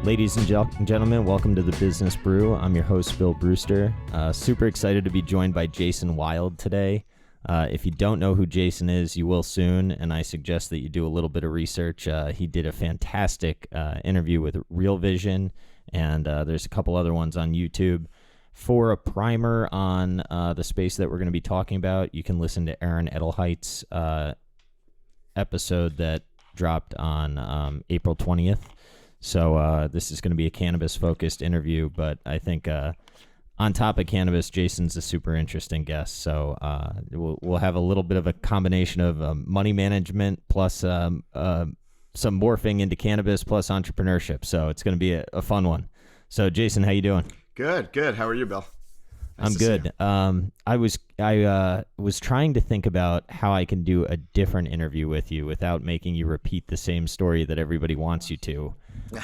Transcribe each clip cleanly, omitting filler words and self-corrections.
Ladies and gentlemen, welcome to the Business Brew. I'm your host, Bill Brewster. Super excited to be joined by Jason Wild today. If you don't know who Jason is, you will soon, and I suggest that you do a little bit of research. He did a fantastic interview with Real Vision, and there's a couple other ones on YouTube. For a primer on the space that we're going to be talking about, you can listen to Aaron Edelheit's episode that dropped on April 20th. So this is going to be a cannabis-focused interview, but I think on top of cannabis, Jason's a super interesting guest. So we'll have a little bit of a combination of money management plus some morphing into cannabis plus entrepreneurship. So it's going to be a fun one. So Jason, how you doing? Good. How are you, Bill? I'm good. I was trying to think about how I can do a different interview with you without making you repeat the same story that everybody wants you to.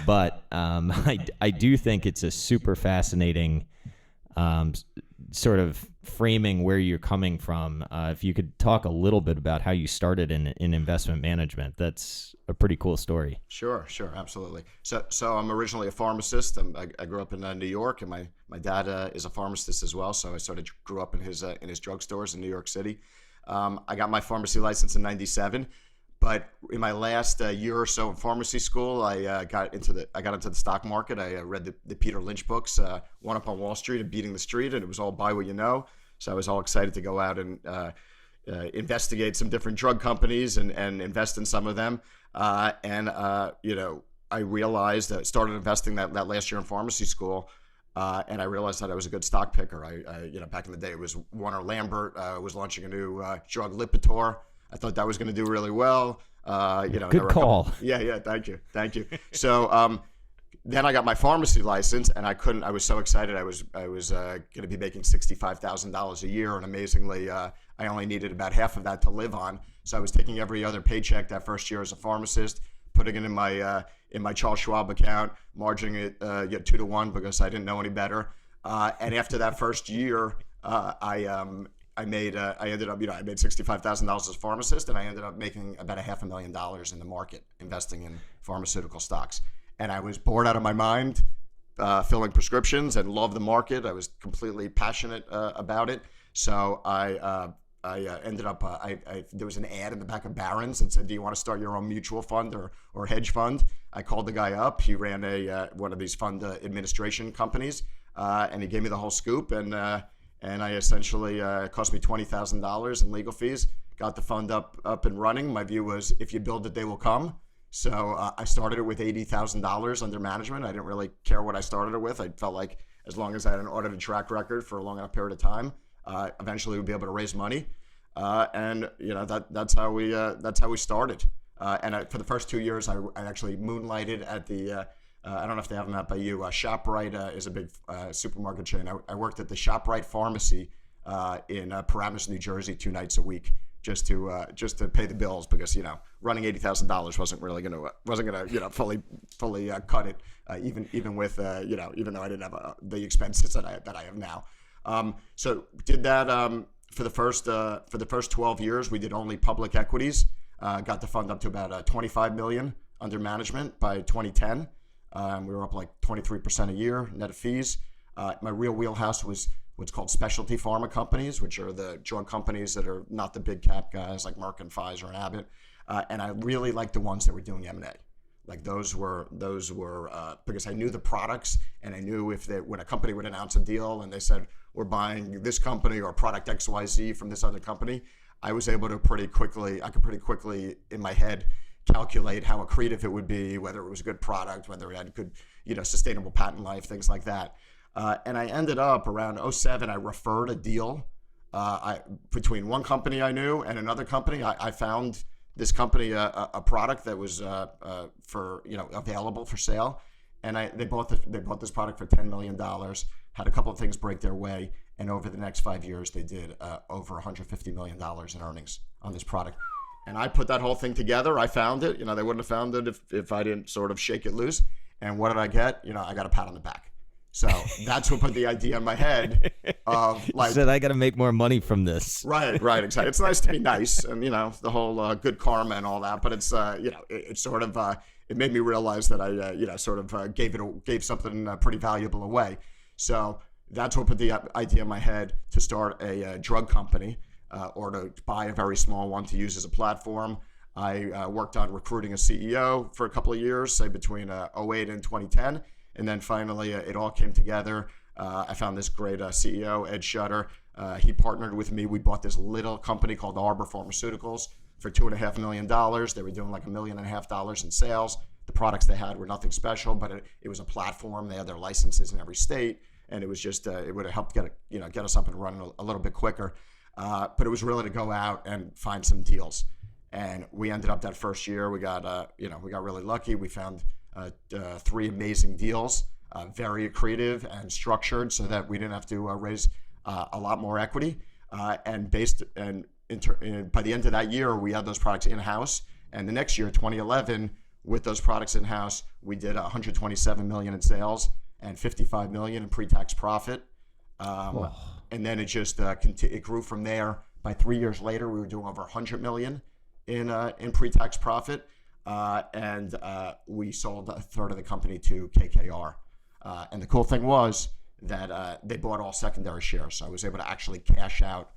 But I do think it's a super fascinating sort of framing where you're coming from. If you could talk a little bit about how you started in investment management, that's a pretty cool story. Sure, absolutely. So I'm originally a pharmacist. I grew up in New York, and my dad is a pharmacist as well. So I grew up in his drugstores in New York City. I got my pharmacy license in '97. But in my last year or so in pharmacy school, I got into the stock market. I read the Peter Lynch books, One Up on Wall Street and Beating the Street, and it was all buy what you know. So I was all excited to go out and investigate some different drug companies and invest in some of them. I realized that started investing that last year in pharmacy school. And I realized that I was a good stock picker. I back in the day, it was Warner Lambert was launching a new drug, Lipitor. I thought that was going to do really well. Good call. Yeah. Thank you. So then I got my pharmacy license, and I was so excited. I was going to be making $65,000 a year, and amazingly, I only needed about half of that to live on. So I was taking every other paycheck that first year as a pharmacist, putting it in my Charles Schwab account, margining it 2-to-1 because I didn't know any better. And after that first year, I made $65,000 as a pharmacist, and I ended up making about $500,000 in the market investing in pharmaceutical stocks. And I was bored out of my mind, filling prescriptions, and loved the market. I was completely passionate about it. So I ended up. There was an ad in the back of Barron's that said, "Do you want to start your own mutual fund or hedge fund?" I called the guy up. He ran one of these fund administration companies, and he gave me the whole scoop. And I essentially, it cost me $20,000 in legal fees, got the fund up and running. My view was, if you build it, they will come. So I started it with $80,000 under management. I didn't really care what I started it with. I felt like as long as I had an audited track record for a long enough period of time, eventually we'd be able to raise money. That's how we started. For the first 2 years, I actually moonlighted at the I don't know if they have them out by you. ShopRite is a big supermarket chain. I worked at the ShopRite pharmacy in Paramus, New Jersey, 2 nights a week, just to pay the bills, because running $80,000 wasn't gonna fully cut it, even with even though I didn't have the expenses that I have now. So did that for the first 12 years. We did only public equities. Got the fund up to about $25 million under management by 2010. We were up like 23% a year net of fees. My real wheelhouse was what's called specialty pharma companies, which are the drug companies that are not the big cap guys like Merck and Pfizer and Abbott. And I really liked the ones that were doing M&A. Like those were because I knew the products, and I knew when a company would announce a deal and they said, we're buying this company or product XYZ from this other company, I was able to pretty quickly in my head calculate how accretive it would be, whether it was a good product, whether it had good, sustainable patent life, things like that. And I ended up around 2007, I referred a deal between one company I knew and another company. I found this company a product that was available for sale, and they bought this product for $10 million. Had a couple of things break their way, and over the next 5 years, they did over $150 million in earnings on this product. And I put that whole thing together. I found it. They wouldn't have found it if I didn't sort of shake it loose. And what did I get? I got a pat on the back. So that's what put the idea in my head. of like, said, I got to make more money from this. right, exactly. It's nice to be nice, and the whole good karma and all that. But it's it sort of it made me realize that I sort of gave something pretty valuable away. So that's what put the idea in my head to start a drug company, or to buy a very small one to use as a platform. I worked on recruiting a CEO for a couple of years, say between 08 and 2010. And then finally, it all came together. I found this great CEO, Ed Shutter. He partnered with me. We bought this little company called Arbor Pharmaceuticals for $2.5 million. They were doing like $1.5 million in sales. The products they had were nothing special, but it was a platform. They had their licenses in every state, and it was just it would have helped get us up and running a little bit quicker. But it was really to go out and find some deals. And we ended up that first year. We got really lucky. We found 3 amazing deals, very creative and structured, so that we didn't have to raise a lot more equity. By the end of that year, we had those products in house. And the next year, 2011, with those products in house, we did 127 million in sales and 55 million in pre-tax profit. And then it just it grew from there. By 3 years later, we were doing over 100 million in pre-tax profit, and we sold a third of the company to KKR. And the cool thing was that they bought all secondary shares, so I was able to actually cash out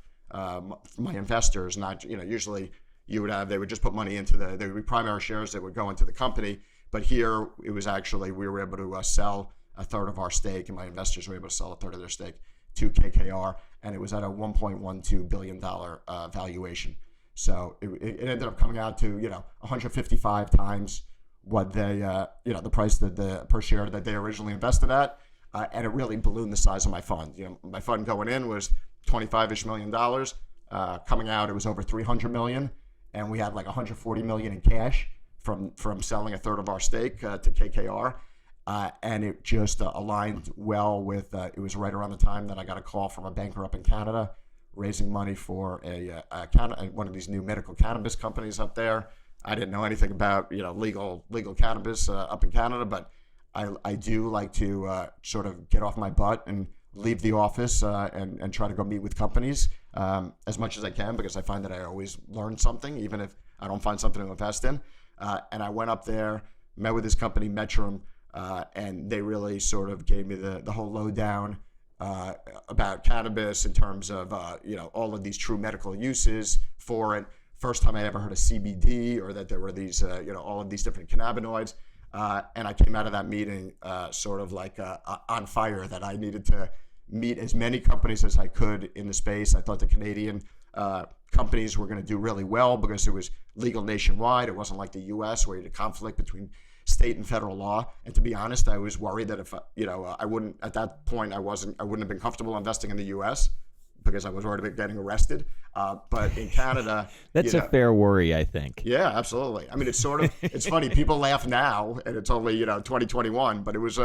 my investors. Not usually they would just put money into there would be primary shares that would go into the company, but here it was actually we were able to sell a third of our stake, and my investors were able to sell a third of their stake to KKR, and it was at a $1.12 billion valuation. So it ended up coming out to 155 times what they the price that the per share that they originally invested at, and it really ballooned the size of my fund. My fund going in was $25-ish million. Coming out, it was over 300 million, and we had like 140 million in cash from selling a third of our stake to KKR. And it just aligned well with, it was right around the time that I got a call from a banker up in Canada raising money for one of these new medical cannabis companies up there. I didn't know anything about legal cannabis up in Canada, but I do like to sort of get off my butt and leave the office and try to go meet with companies as much as I can, because I find that I always learn something, even if I don't find something to invest in. And I went up there, met with this company, Metrum, and they really sort of gave me the whole lowdown about cannabis in terms of all of these true medical uses for it. First time I ever heard of CBD, or that there were these all of these different cannabinoids, and I came out of that meeting sort of like on fire, that I needed to meet as many companies as I could in the space. I thought the Canadian companies were going to do really well because it was legal nationwide. It wasn't like the U.S. where you had a conflict between state and federal law. And to be honest, I was worried that if I wouldn't, at that point, I wouldn't have been comfortable investing in the U.S. because I was worried about getting arrested. But in Canada, that's a fair worry, I think. Yeah, absolutely. I mean, it's funny. People laugh now, and it's only 2021, but it was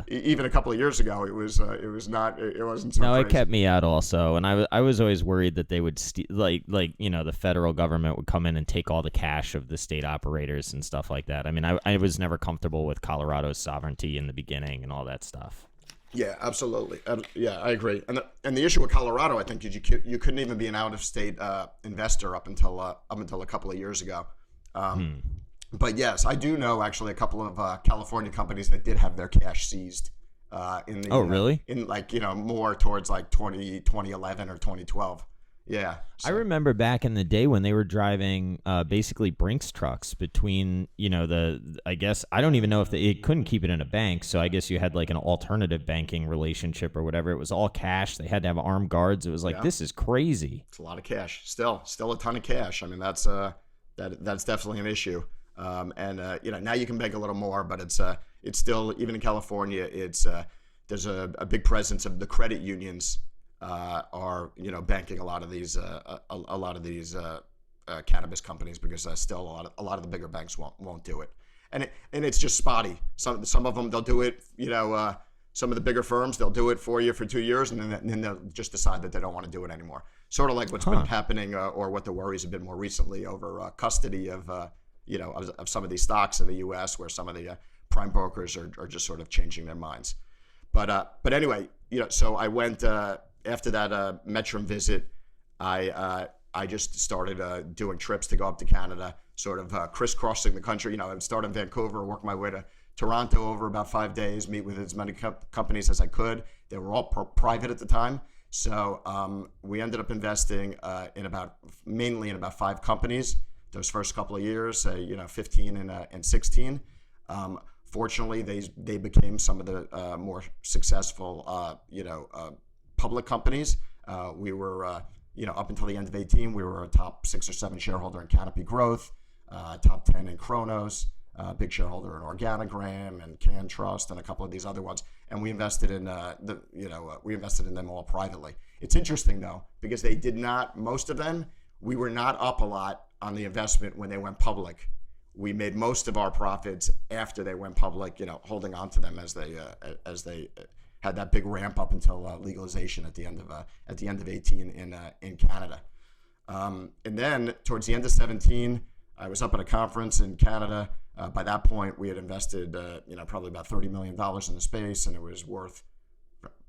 even a couple of years ago. It wasn't so. No, crazy. It kept me out also, and I was always worried that they would the federal government would come in and take all the cash of the state operators and stuff like that. I mean, I was never comfortable with Colorado's sovereignty in the beginning and all that stuff. Yeah, absolutely. Yeah, I agree. And the issue with Colorado, I think, is you couldn't even be an out-of-state investor up until a couple of years ago. But yes, I do know actually a couple of California companies that did have their cash seized. Really? In more towards like 2011 or 2012. Yeah. So. I remember back in the day when they were driving basically Brinks trucks between, I guess, I don't even know if it couldn't keep it in a bank. So I guess you had like an alternative banking relationship or whatever. It was all cash. They had to have armed guards. It was like, This is crazy. It's a lot of cash. Still a ton of cash. I mean, that's definitely an issue. Now you can bank a little more, but it's still, even in California, there's a big presence of the credit unions. Are banking a lot of these cannabis companies, because still a lot of the bigger banks won't do it, and it's just spotty. Some of them they'll do it. Some of the bigger firms, they'll do it for you for 2 years, and then they'll just decide that they don't want to do it anymore. Sort of like what's been happening, or what the worries have been more recently over custody of some of these stocks in the U.S., where some of the prime brokers are just sort of changing their minds. But anyway, so I went. after that Metrum visit, I just started doing trips to go up to Canada, sort of crisscrossing the country. I would start in Vancouver, work my way to Toronto over about 5 days, meet with as many companies as I could. They were all private at the time. So we ended up investing mainly in about 5 companies those first couple of years, 15 and 16. Fortunately, they became some of the more successful, public companies. We were, up until the end of 18, we were a top 6 or 7 shareholder in Canopy Growth, top 10 in Kronos, big shareholder in Organogram and Can Trust and a couple of these other ones. And we invested in we invested in them all privately. It's interesting though, because they did not, most of them, we were not up a lot on the investment when they went public. We made most of our profits after they went public, holding on to them as they had that big ramp up until legalization at the end of 18 in Canada. And then towards the end of 17, I was up at a conference in Canada. By that point, we had invested, probably about $30 million in the space, and it was worth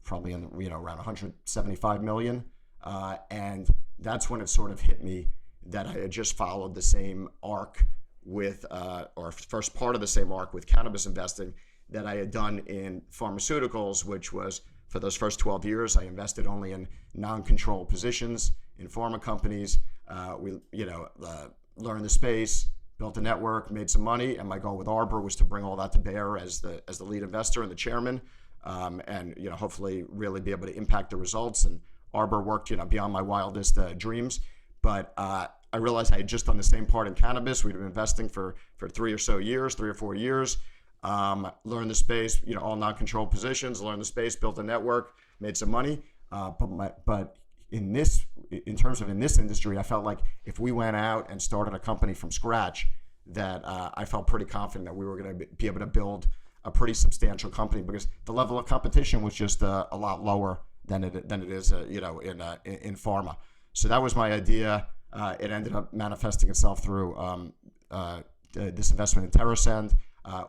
probably around 175 million. And that's when it sort of hit me that I had just followed the same arc with, or first part of the same arc with cannabis investing that I had done in pharmaceuticals, which was for those first 12 years, I invested only in non-control positions in pharma companies. We learned the space, built a network, made some money, and my goal with Arbor was to bring all that to bear as the lead investor and the chairman, and hopefully really be able to impact the results. And Arbor worked beyond my wildest dreams, but I realized I had just done the same part in cannabis. We'd been investing for 3 or 4 years. Learned the space, all non-controlled positions. Learned the space, built a network, made some money. But in terms of this industry, I felt like if we went out and started a company from scratch, that I felt pretty confident that we were going to be able to build a pretty substantial company, because the level of competition was just a lot lower than it is in pharma. So that was my idea. It ended up manifesting itself through this investment in TerrAscend. I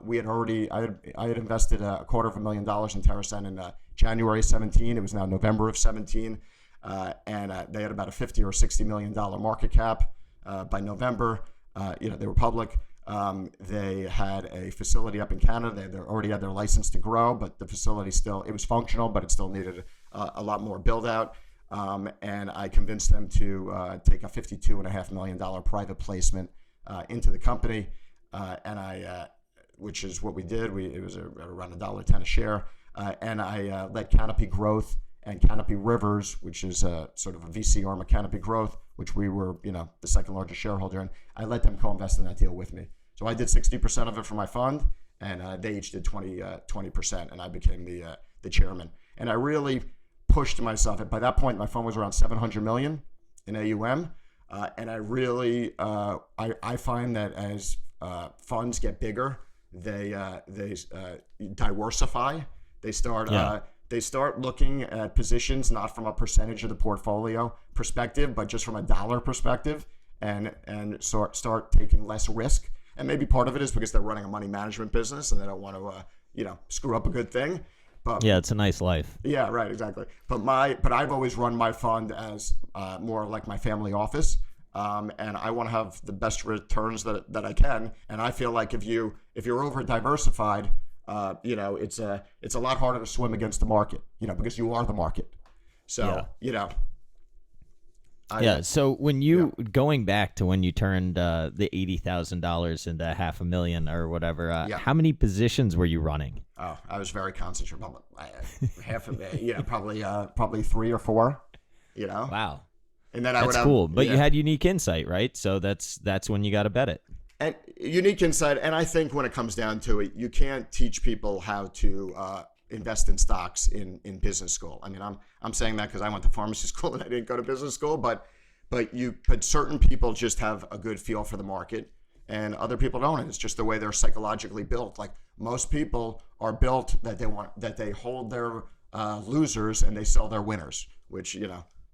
had invested $250,000 in TerrAscend in January 17. It was now November of 17, and they had about a $50 or $60 million market cap by November. They were public. They had a facility up in Canada. They already had their license to grow, but the facility it was functional, but it still needed a lot more build out. And I convinced them to take a $52.5 million private placement into the company, which is what we did. It was around $1.10 a share, and I led Canopy Growth and Canopy Rivers, which is sort of a VC arm of Canopy Growth, which we were the second largest shareholder in. I let them co-invest in that deal with me. So I did 60% of it for my fund, and they each did 20%, and I became the chairman. And I really pushed myself. By that point, my fund was around 700 million in AUM, and I really I find that as funds get bigger, they diversify. They start looking at positions not from a percentage of the portfolio perspective, but just from a dollar perspective, and start taking less risk. And maybe part of it is because they're running a money management business and they don't want to screw up a good thing. But yeah, it's a nice life. Yeah, right, exactly. But I've always run my fund as more like my family office, and I want to have the best returns that I can. And I feel like if you're over diversified, it's a lot harder to swim against the market, because you are the market. So So when going back to when you turned the $80,000 into $500,000 or whatever, how many positions were you running? Oh, I was very concentrated. Probably 3 or 4. Wow. And then that's cool. But you had unique insight, right? So that's when you got to bet it. And unique insight. And I think when it comes down to it, you can't teach people how to invest in stocks in business school. I mean, I'm saying that because I went to pharmacy school and I didn't go to business school, but certain people just have a good feel for the market and other people don't. And it's just the way they're psychologically built. Like most people are built that they hold their losers and they sell their winners, which,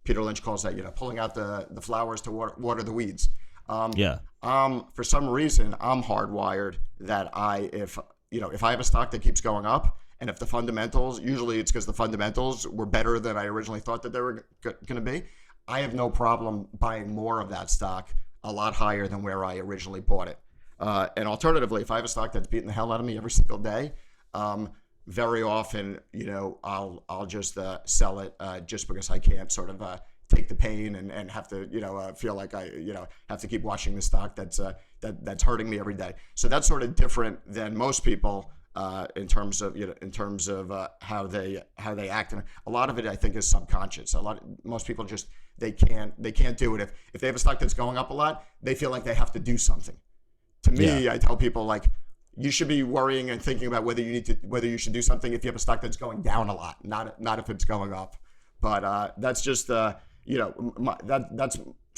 Peter Lynch calls that, pulling out the flowers to water the weeds. For some reason, I'm hardwired that if I have a stock that keeps going up And if the fundamentals, usually it's because the fundamentals were better than I originally thought that they were going to be, I have no problem buying more of that stock a lot higher than where I originally bought it. And alternatively, if I have a stock that's beating the hell out of me every single day, very often, I'll just sell it just because I can't sort of take the pain and have to, feel like I, have to keep watching the stock that's hurting me every day. So that's sort of different than most people in terms of how they act. And a lot of it, I think, is subconscious. Most people just they can't do it. If they have a stock that's going up a lot, they feel like they have to do something. To me, I tell people, like, you should be worrying and thinking about whether you should do something if you have a stock that's going down a lot, not if it's going up. But that's just so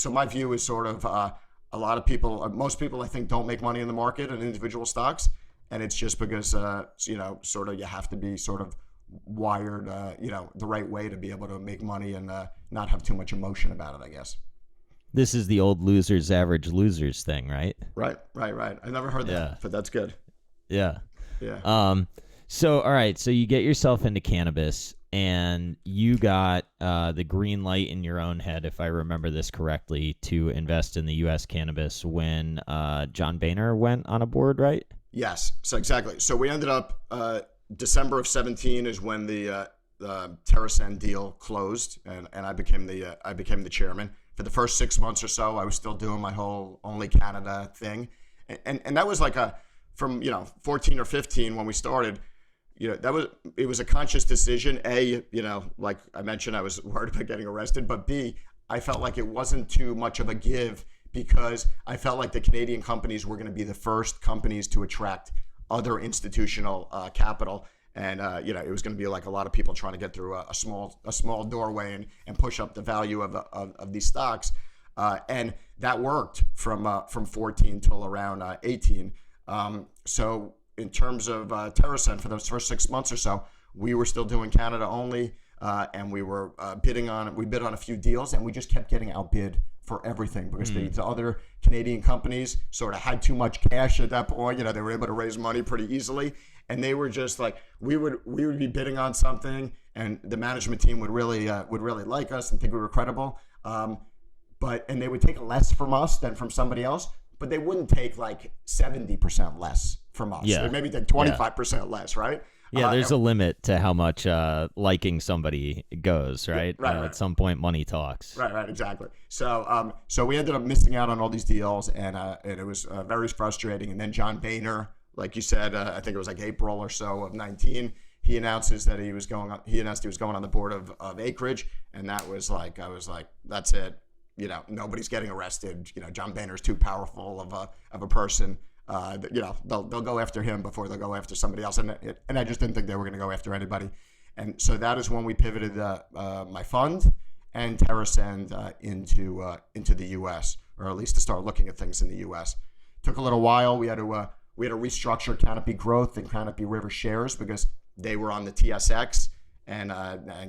my view is sort of a lot of people, most people, I think, don't make money in the market in individual stocks, and it's just because sort of you have to be sort of wired the right way to be able to make money and not have too much emotion about it, I guess. This is the old losers average losers thing, right? Right. I never heard that, but that's good. Yeah. So all right, so you get yourself into cannabis, and you got the green light in your own head, if I remember this correctly, to invest in the U.S. cannabis when John Boehner went on a board, right? Yes. So exactly. So we ended up December of 2017 is when the TerrAscend deal closed, and I became the chairman. For the first 6 months or so, I was still doing my whole only Canada thing, and that was like from 14 or 15 when we started. It was a conscious decision. A, like I mentioned, I was worried about getting arrested, but B, I felt like it wasn't too much of a give because I felt like the Canadian companies were going to be the first companies to attract other institutional capital. And it was going to be like a lot of people trying to get through a small doorway and push up the value of these stocks, and that worked from 14 till around 18. So in terms of TerrAscend, for those first 6 months or so, we were still doing Canada only, and we were bid on a few deals, and we just kept getting outbid for everything because the other Canadian companies sort of had too much cash at that point. They were able to raise money pretty easily. And they were just like, we would be bidding on something, and the management team would really like us and think we were credible. And they would take less from us than from somebody else, but they wouldn't take like 70% less from us. Yeah. They'd maybe take 25% less, right? Yeah, there's a limit to how much liking somebody goes, right? Right. At some point, money talks. Right, exactly. So we ended up missing out on all these deals, and it was very frustrating. And then John Boehner, like you said, I think it was like April or so of 19. He announced he was going on the board of Acreage, and that was like, I was like, that's it. Nobody's getting arrested. John Boehner's too powerful of a person. They'll go after him before they'll go after somebody else, and I just didn't think they were going to go after anybody. And so that is when we pivoted my fund and TerrAscend into the U.S., or at least to start looking at things in the U.S. Took a little while. We had to restructure Canopy Growth and Canopy River shares because they were on the TSX and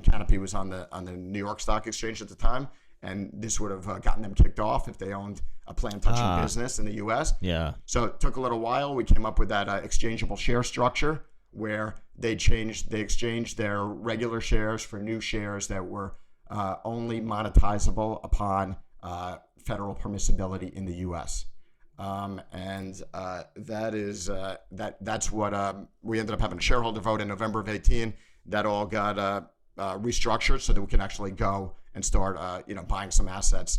Canopy was on the New York Stock Exchange at the time, and this would have gotten them kicked off if they owned a plant-touching business in the U.S. Yeah. So it took a little while. We came up with that exchangeable share structure where they exchanged their regular shares for new shares that were only monetizable upon federal permissibility in the U.S. That's what we ended up having a shareholder vote in November of 18. That all got restructured so that we can actually go and start buying some assets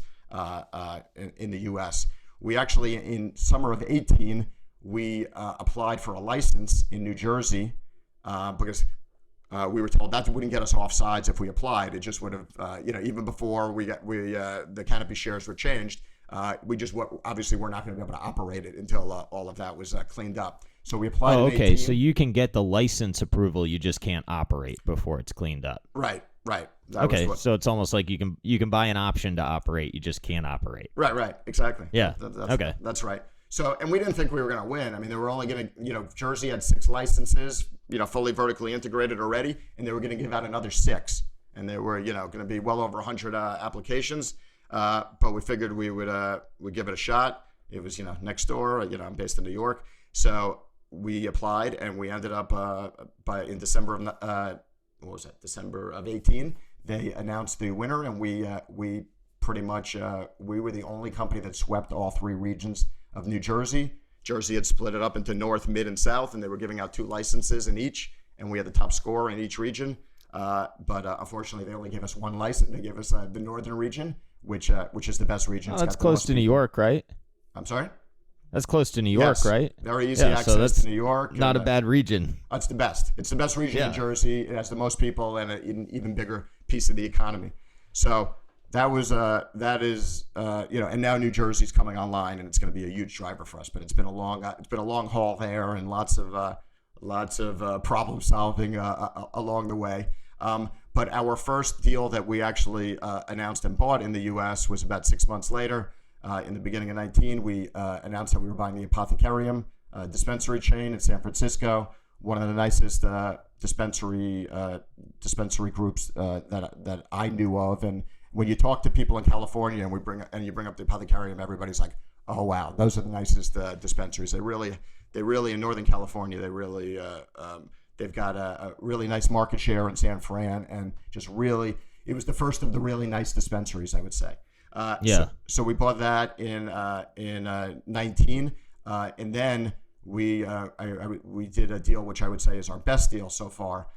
in the U.S. We actually, in summer of 18, we applied for a license in New Jersey because we were told that wouldn't get us off sides if we applied. It just would have, even before the Canopy shares were changed. Obviously we're not going to be able to operate it until all of that was cleaned up. So we applied. Oh, in okay. 18. So you can get the license approval, you just can't operate before it's cleaned up. Right. Okay, so it's almost like you can buy an option to operate, you just can't operate. Right. Exactly. Yeah. Okay. That's right. So, and we didn't think we were going to win. I mean, they were only going to, Jersey had 6 licenses, fully vertically integrated already, and they were going to give out another 6, and there were, going to be well over 100 applications. But we figured we'd give it a shot. It was, next door. I'm based in New York, so we applied, and we ended up in December of December of 18. They announced the winner, and we pretty much we were the only company that swept all 3 regions of New Jersey. Jersey had split it up into North, Mid, and South, and they were giving out 2 licenses in each, and we had the top score in each region. But unfortunately, they only gave us 1 license. They gave us the Northern region, which is the best region. Oh, that's close to New York, right? I'm sorry? That's close to New York, yes. right? Very easy access to New York. Not a bad region. It's the best. It's the best region in Jersey. It has the most people and an even bigger piece of the economy. So that is and now New Jersey's coming online, and it's going to be a huge driver for us. But it's been a long haul there, and lots of problem solving along the way. But our first deal that we actually announced and bought in the U.S. was about 6 months later. In the beginning of 19, we announced that we were buying the Apothecarium dispensary chain in San Francisco, one of the nicest dispensary groups that I knew of. And when you talk to people in California and you bring up the Apothecarium, everybody's like, "Oh wow, those are the nicest dispensaries." They really in Northern California, they've got a really nice market share in San Fran, and just really, it was the first of the really nice dispensaries, I would say. So we bought that in 19, and then we did a deal which I would say is our best deal so far,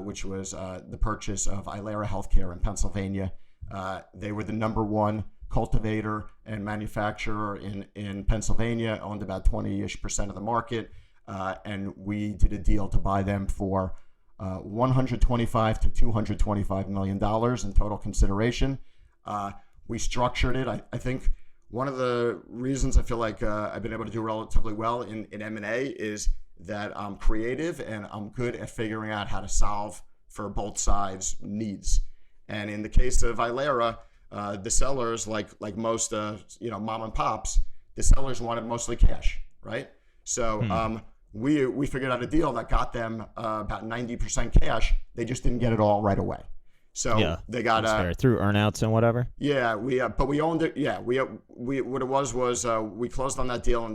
which was the purchase of Ilera Healthcare in Pennsylvania. They were the number 1 cultivator and manufacturer in Pennsylvania, owned about 20-ish% of the market, and we did a deal to buy them for $125 to $225 million in total consideration. We structured it. I think one of the reasons I feel like I've been able to do relatively well in M&A is that I'm creative and I'm good at figuring out how to solve for both sides' needs. And in the case of Ilera, the sellers, like most mom and pops, the sellers wanted mostly cash, right? So we figured out a deal that got them about 90% cash. They just didn't get it all right away. So they got through earnouts and whatever. Yeah, but we owned it. Yeah, we what it was we closed on that deal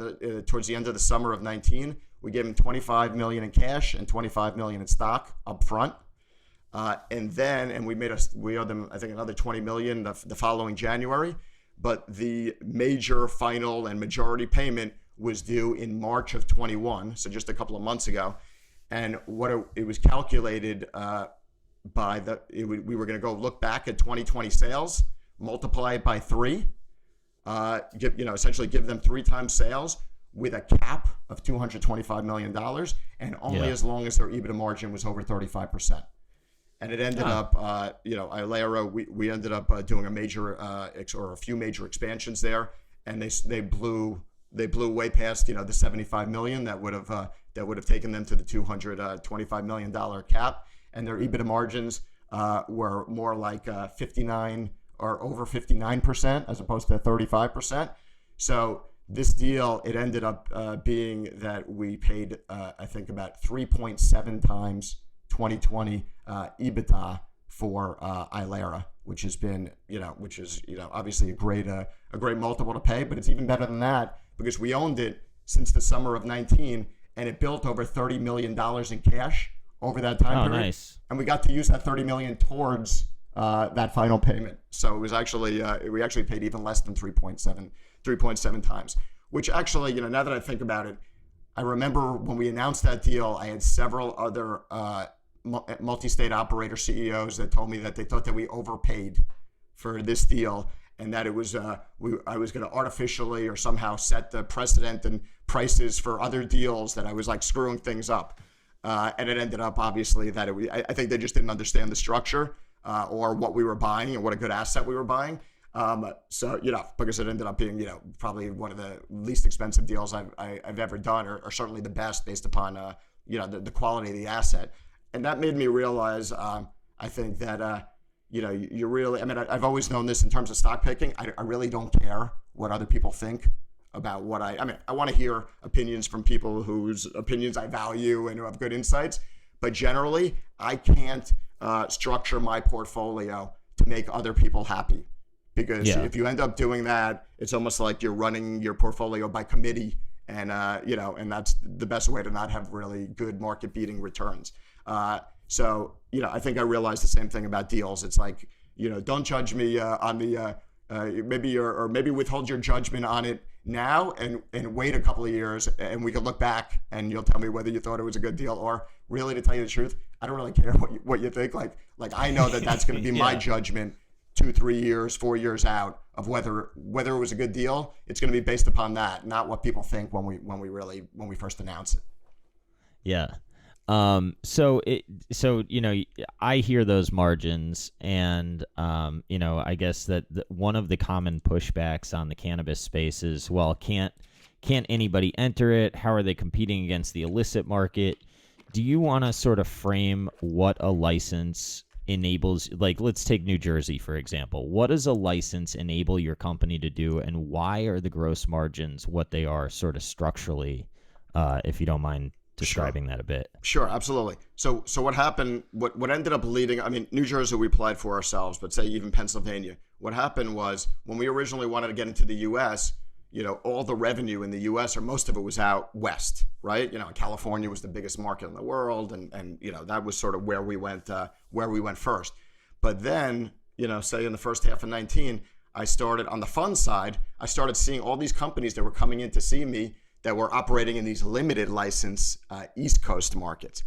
towards the end of the summer of 19. We gave them $25 million in cash and $25 million in stock up front, and we owed them I think another $20 million the following January. But the major final and majority payment was due in March of 21, so just a couple of months ago, and it was calculated. We were going to go look back at 2020 sales, multiply it by 3, essentially give them 3 times sales with a cap of $225 million, and only as long as their EBITDA margin was over 35%. And it ended up, Ilera, we ended up doing a few major expansions there, and they blew way past the $75 million that would have taken them to the $225 million cap. And their EBITDA margins were more like 59 or over 59% as opposed to 35%. So this deal, it ended up being that we paid, I think, about 3.7 times 2020 EBITDA for Ilera, which has been, which is obviously a great multiple to pay, but it's even better than that because we owned it since the summer of 19, and it built over $30 million in cash over that time period. Nice. And we got to use that $30 million towards that final payment. So it was actually, we actually paid even less than 3.7 times, which actually, now that I think about it, I remember when we announced that deal, I had several other multi-state operator CEOs that told me that they thought that we overpaid for this deal, and that it was I was going to artificially or somehow set the precedent and prices for other deals, that I was like screwing things up. And it ended up, obviously, that I think they just didn't understand the structure or what we were buying and what a good asset we were buying. So, because it ended up being, probably one of the least expensive deals I've ever done, or certainly the best based upon, the quality of the asset. And that made me realize, I think that, you really, I've always known this in terms of stock picking. I really don't care what other people think about what I want to hear opinions from people whose opinions I value and who have good insights. But generally, I can't structure my portfolio to make other people happy. Because if you end up doing that, it's almost like you're running your portfolio by committee, And and that's the best way to not have really good market beating returns. So I think I realized the same thing about deals. It's like, don't judge me on the maybe withhold your judgment on it now and wait a couple of years, and we can look back and you'll tell me whether you thought it was a good deal. Or really, to tell you the truth, I don't really care what you think. Like I know that's going to be my judgment 2, 3 years, 4 years out of whether it was a good deal. It's going to be based upon that, not what people think when we first announce it. Yeah. So I hear those margins, and I guess that one of the common pushbacks on the cannabis space is, well, can't anybody enter it? How are they competing against the illicit market? Do you want to sort of frame what a license enables? Like, let's take New Jersey, for example. What does a license enable your company to do, and why are the gross margins what they are sort of structurally, if you don't mind describing that a bit? Sure, absolutely. So what happened, what ended up leading, New Jersey we applied for ourselves, but say even Pennsylvania, what happened was when we originally wanted to get into the U.S., all the revenue in the U.S. or most of it was out west, right? California was the biggest market in the world, and that was sort of where we went first. But then, say in the first half of 19, I started on the fund side. I started seeing all these companies that were coming in to see me that were operating in these limited license East Coast markets.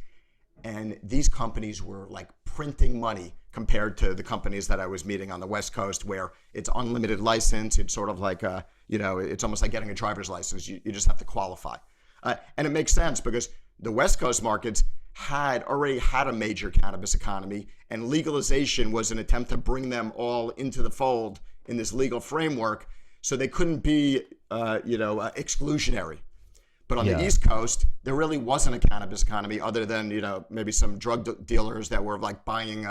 And these companies were like printing money compared to the companies that I was meeting on the West Coast, where it's unlimited license. It's sort of like, it's almost like getting a driver's license. You just have to qualify. And it makes sense because the West Coast markets already had a major cannabis economy, and legalization was an attempt to bring them all into the fold in this legal framework, so they couldn't be, exclusionary. But on the East Coast, there really wasn't a cannabis economy other than, maybe some drug dealers that were like buying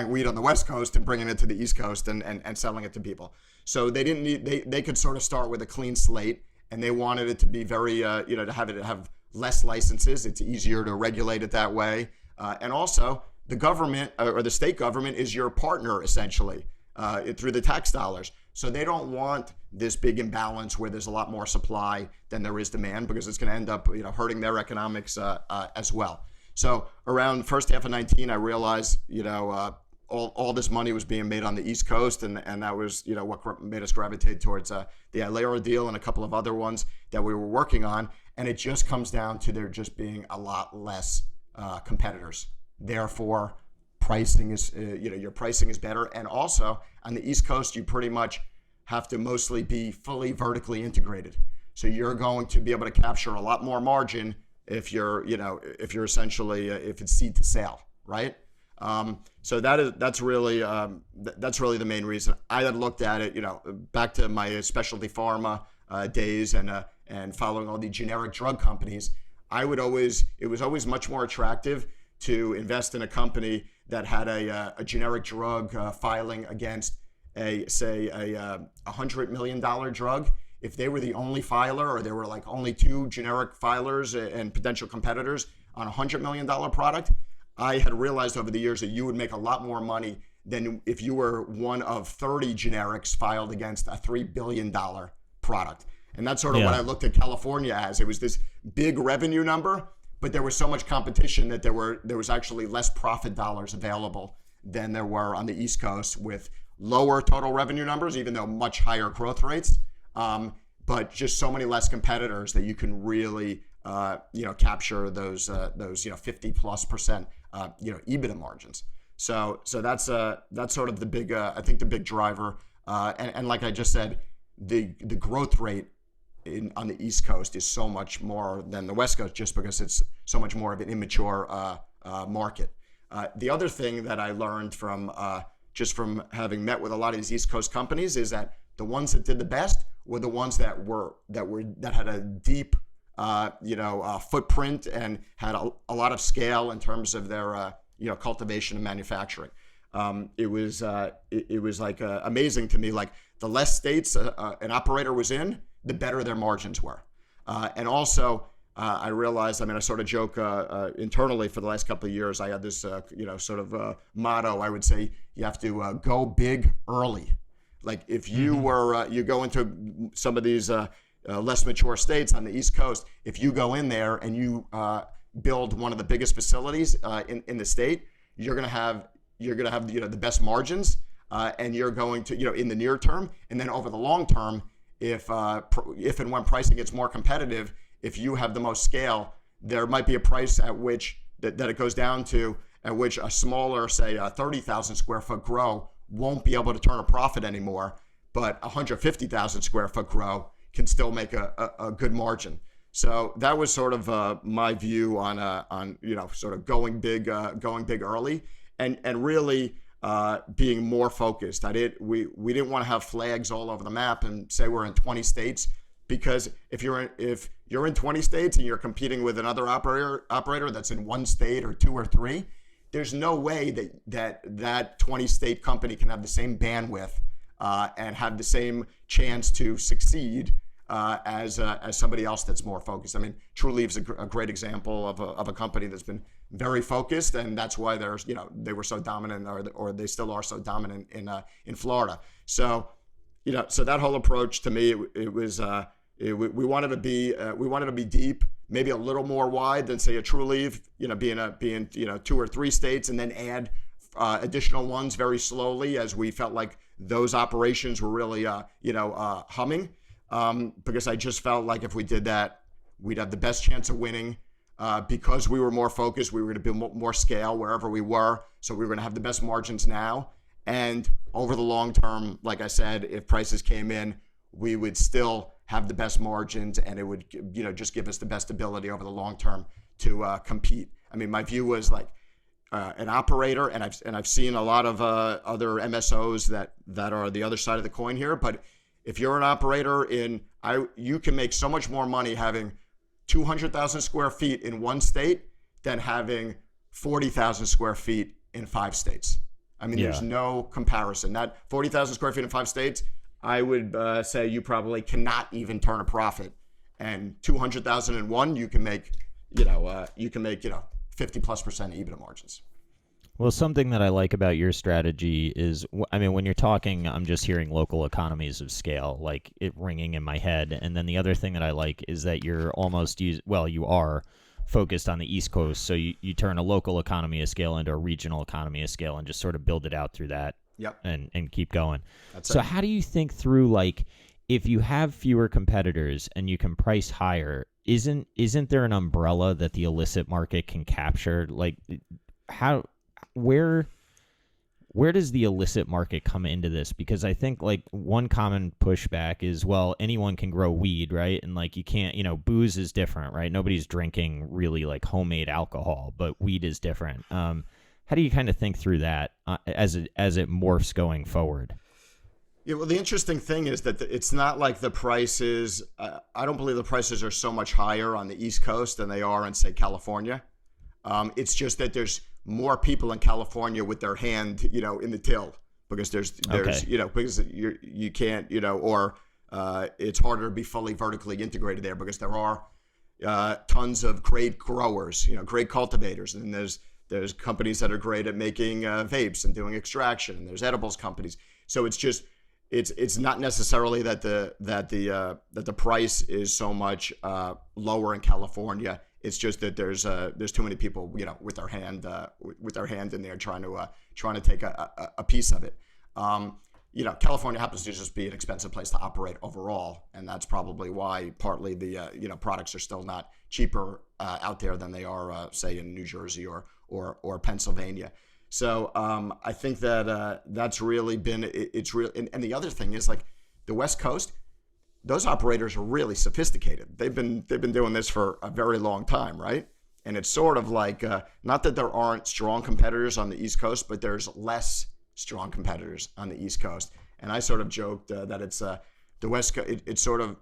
weed on the West Coast and bringing it to the East Coast and selling it to people. So they didn't need, they could sort of start with a clean slate, and they wanted it to be very, to have less licenses. It's easier to regulate it that way. And also the government or the state government is your partner essentially through the tax dollars. So they don't want this big imbalance where there's a lot more supply than there is demand, because it's going to end up, hurting their economics as well. So around first half of 19, I realized, all this money was being made on the East Coast, and that was, what made us gravitate towards the Ilera deal and a couple of other ones that we were working on. And it just comes down to there just being a lot less competitors. Therefore, pricing is, your pricing is better. And also on the East Coast, you pretty much have to mostly be fully vertically integrated. So you're going to be able to capture a lot more margin if you're essentially, if it's seed to sale, right? So that's really the main reason. I had looked at it, back to my specialty pharma days and following all the generic drug companies. It was always much more attractive to invest in a company that had a generic drug filing against a $100 million drug. If they were the only filer, or there were like only 2 generic filers and potential competitors on a $100 million product, I had realized over the years that you would make a lot more money than if you were one of 30 generics filed against a $3 billion product. And that's sort of what I looked at California as. It was this big revenue number, but there was so much competition that there was actually less profit dollars available than there were on the East Coast, with lower total revenue numbers, even though much higher growth rates, but just so many less competitors that you can really capture those 50+% EBITDA margins. So that's sort of the big I think the big driver, and like I just said, the growth rate on the East Coast is so much more than the West Coast, just because it's so much more of an immature market. The other thing that I learned from having met with a lot of these East Coast companies is that the ones that did the best were the ones that had a deep footprint and had a lot of scale in terms of their cultivation and manufacturing. It was like amazing to me. Like, the less states an operator was in, the better their margins were. And also, I realized, I sort of joke internally for the last couple of years, I had this, motto. I would say you have to go big early. Like, if you you go into some of these less mature states on the East Coast, if you go in there and you build one of the biggest facilities in the state, you're gonna have the best margins, and you're going to in the near term, and then over the long term, if and when pricing gets more competitive, if you have the most scale, there might be a price at which that it goes down to, at which a smaller, say, 30,000 square foot grow won't be able to turn a profit anymore, but a 150,000 square foot grow can still make a good margin. So that was sort of my view on sort of going big early, and really being more focused. We didn't want to have flags all over the map and say we're in 20 states, because if you're in 20 states and you're competing with another operator that's in one state or two or three, there's no way that 20 state company can have the same bandwidth and have the same chance to succeed as somebody else that's more focused. I mean, Trulieve's a great example of a company that's been very focused, and that's why they were so dominant, or they still are so dominant in Florida. So so that whole approach to me, it was we wanted to be deep, maybe a little more wide than, say, a Trulieve, being 2 or 3 states, and then add additional ones very slowly as we felt like those operations were really humming. Because I just felt like if we did that, we'd have the best chance of winning, because we were more focused. We were going to build more scale wherever we were, so we were going to have the best margins now. And over the long term, like I said, if prices came in, we would still have the best margins, and it would just give us the best ability over the long term to compete. I mean, my view was like an operator, and I've seen a lot of other MSOs that are the other side of the coin here, but if you're an operator you can make so much more money having 200,000 square feet in one state than having 40,000 square feet in 5 states. I mean, There's no comparison. That 40,000 square feet in 5 states, I would say you probably cannot even turn a profit. And 200,001, you can make 50+% EBITDA margins. Well, something that I like about your strategy is, I mean, when you're talking, I'm just hearing local economies of scale, like it ringing in my head. And then the other thing that I like is that you're you are focused on the East Coast. So you turn a local economy of scale into a regional economy of scale and just sort of build it out through that. Yep. And keep going. That's so it. How do you think through, like, if you have fewer competitors and you can price higher, isn't there an umbrella that the illicit market can capture? Like, where does the illicit market come into this? Because I think, like, one common pushback is, well, anyone can grow weed, right? And, like, you can't, booze is different, right? Nobody's drinking really like homemade alcohol, but weed is different. How do you kind of think through that as it morphs going forward? Yeah, well, the interesting thing is that it's not like the prices. I don't believe the prices are so much higher on the East Coast than they are in, say, California. It's just that there's more people in California with their hand, in the till, because there's Okay. Because you can't, or it's harder to be fully vertically integrated there, because there are tons of great growers, great cultivators, and there's companies that are great at making vapes and doing extraction, and there's edibles companies. So it's just it's not necessarily that the price is so much lower in California. It's just that there's too many people with their hand in there trying to take a piece of it. California happens to just be an expensive place to operate overall, and that's probably why partly the products are still not cheaper out there than they are say in New Jersey or Pennsylvania. So I think that that's really been it's real. And the other thing is, like, the West Coast, those operators are really sophisticated. They've been doing this for a very long time, right? And it's sort of like not that there aren't strong competitors on the East Coast, but there's less strong competitors on the East Coast. And I sort of joked that it's the West Coast. It's sort of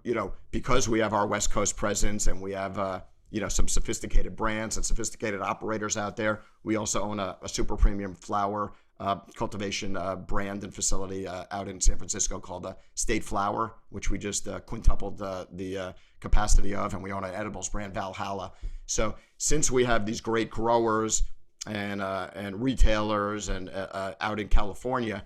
because we have our West Coast presence and we have some sophisticated brands and sophisticated operators out there. We also own a super premium flower cultivation brand and facility out in San Francisco called State Flower, which we just quintupled the capacity of, and we own an edibles brand, Valhalla. So since we have these great growers and retailers and out in California,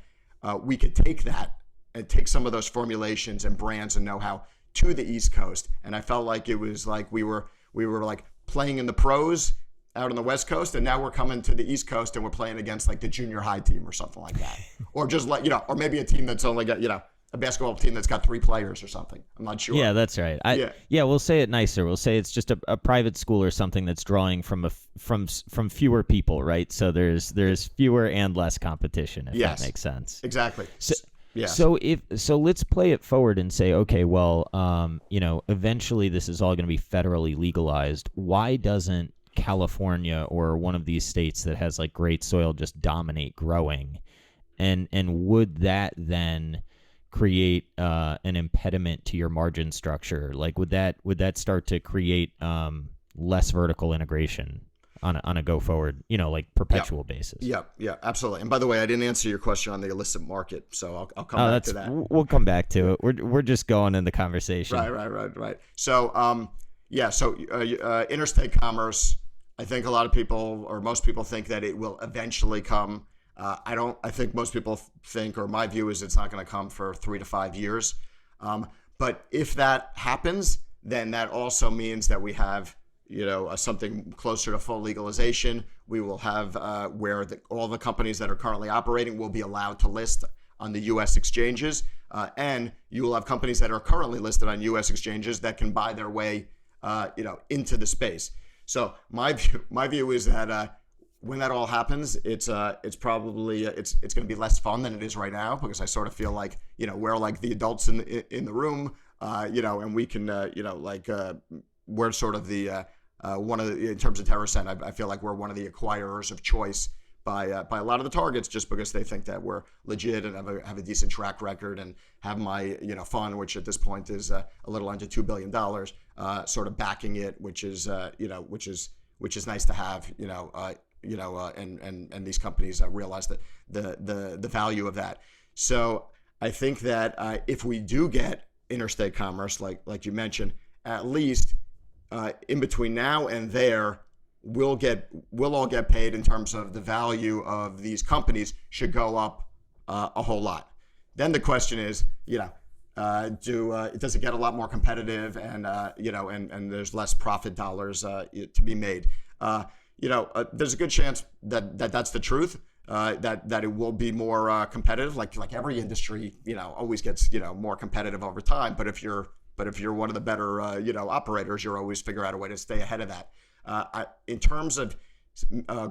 we could take that and take some of those formulations and brands and know-how to the East Coast, and I felt like it was like we were like playing in the pros out on the West Coast, and now we're coming to the East Coast and we're playing against like the junior high team or something like that, or just like or maybe a team that's only got a basketball team that's got 3 players or something. I'm not sure. Yeah, that's right. We'll say it nicer. We'll say it's just a private school or something that's drawing from from fewer people, right? So there's fewer and less competition, if that makes sense. Exactly. So let's play it forward and say, okay, well, eventually this is all going to be federally legalized. Why doesn't California or one of these states that has like great soil just dominate growing? And would that then create an impediment to your margin structure? Like would that start to create less vertical integration on a go forward, like perpetual basis? Yeah, absolutely. And by the way, I didn't answer your question on the illicit market, so I'll come back to that. We'll come back to it. We're just going in the conversation. Right. So interstate commerce, I think a lot of people or most people think that it will eventually come. I think most people think, or my view is it's not going to come for 3 to 5 years. But if that happens, then that also means that we have, something closer to full legalization. We will have where all the companies that are currently operating will be allowed to list on the U.S. exchanges. And you will have companies that are currently listed on U.S. exchanges that can buy their way, into the space. So my view is that when that all happens, it's probably it's going to be less fun than it is right now, because I sort of feel like we're like the adults in the room, and we can we're sort of the one of the, in terms of TerrAscend, I feel like we're one of the acquirers of choice by a lot of the targets, just because they think that we're legit and have a decent track record and have my fund, which at this point is a little under $2 billion, sort of backing it, which is nice to have, and these companies realize that the value of that. So I think that if we do get interstate commerce, like you mentioned, at least in between now and there, we'll all get paid in terms of the value of these companies should go up a whole lot. Then the question is, does it get a lot more competitive and and there's less profit dollars to be made? There's a good chance that that's the truth. That it will be more competitive, like every industry, always gets more competitive over time. But if you're one of the better operators, you're always figure out a way to stay ahead of that. In terms of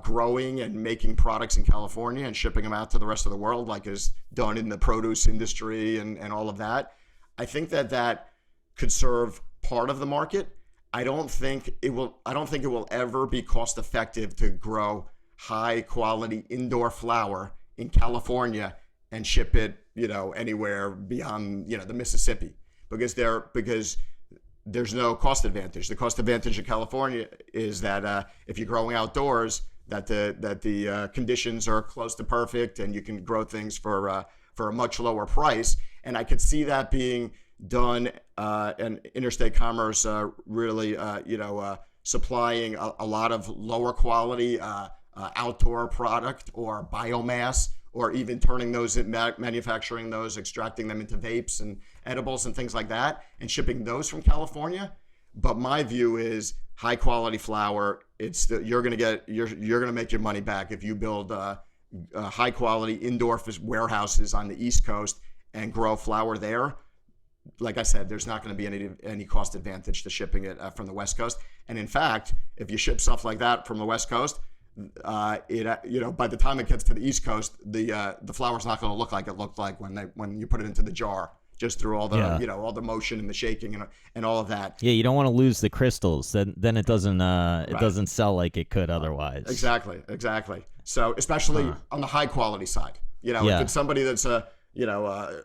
growing and making products in California and shipping them out to the rest of the world, like is done in the produce industry and all of that, I think that could serve part of the market. I don't think it will ever be cost effective to grow high quality indoor flower in California and ship it, anywhere beyond, the Mississippi, because there's no cost advantage. The cost advantage in California is that if you're growing outdoors, that the conditions are close to perfect, and you can grow things for a much lower price. And I could see that being done, and interstate commerce really supplying a lot of lower quality outdoor product or biomass, or even turning those, manufacturing those, extracting them into vapes and edibles and things like that, and shipping those from California. But my view is high quality flower. You're gonna make your money back if you build high quality indoor warehouses on the East Coast and grow flower there. Like I said, there's not going to be any cost advantage to shipping it from the West Coast. And in fact, if you ship stuff like that from the West Coast, by the time it gets to the East Coast, the flour's not going to look like it looked like when you put it into the jar, just through all the all the motion and the shaking and all of that. Yeah, you don't want to lose the crystals. Then it doesn't doesn't sell like it could otherwise. Exactly. So especially on the high quality side, if it's somebody that's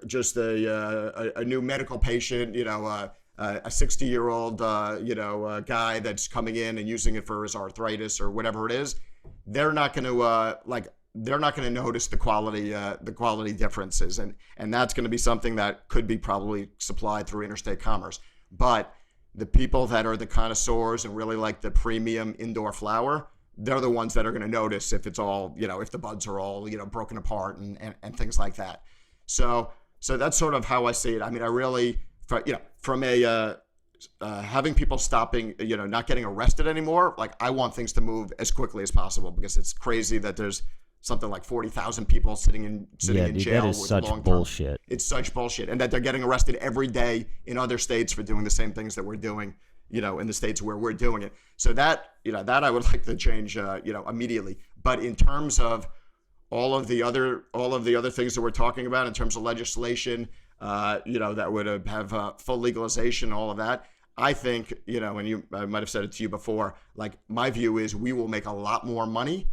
just a new medical patient, a 60-year-old guy that's coming in and using it for his arthritis or whatever it is, they're not going to notice the quality differences, and that's going to be something that could be probably supplied through interstate commerce. But the people that are the connoisseurs and really like the premium indoor flower, they're the ones that are going to notice if it's all, if the buds are all, broken apart and things like that. So that's sort of how I see it. I mean, I really, from a having people stopping, not getting arrested anymore. Like, I want things to move as quickly as possible, because it's crazy that there's something like 40,000 people sitting in jail. That is with such long-term. bullshit. It's such bullshit, and that they're getting arrested every day in other states for doing the same things that we're doing, in the states where we're doing it. So that I would like to change, immediately. But in terms of all of the other things that we're talking about in terms of legislation, that would have full legalization, all of that. I think, and I might have said it to you before, like, my view is we will make a lot more money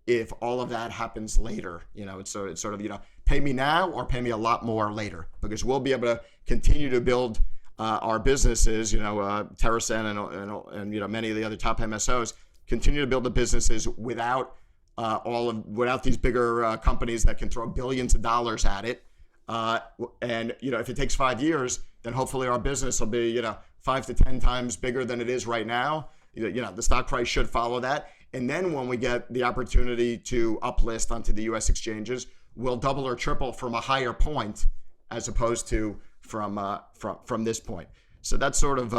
if all of that happens later. It's sort of, pay me now or pay me a lot more later, because we'll be able to continue to build our businesses, TerrAscend and many of the other top MSOs continue to build the businesses without these bigger companies that can throw billions of dollars at it. And if it takes 5 years, then hopefully our business will be 5 to 10 times bigger than it is right now. The stock price should follow that. And then when we get the opportunity to uplist onto the U.S. exchanges, we'll double or triple from a higher point, as opposed to from this point. So that's sort of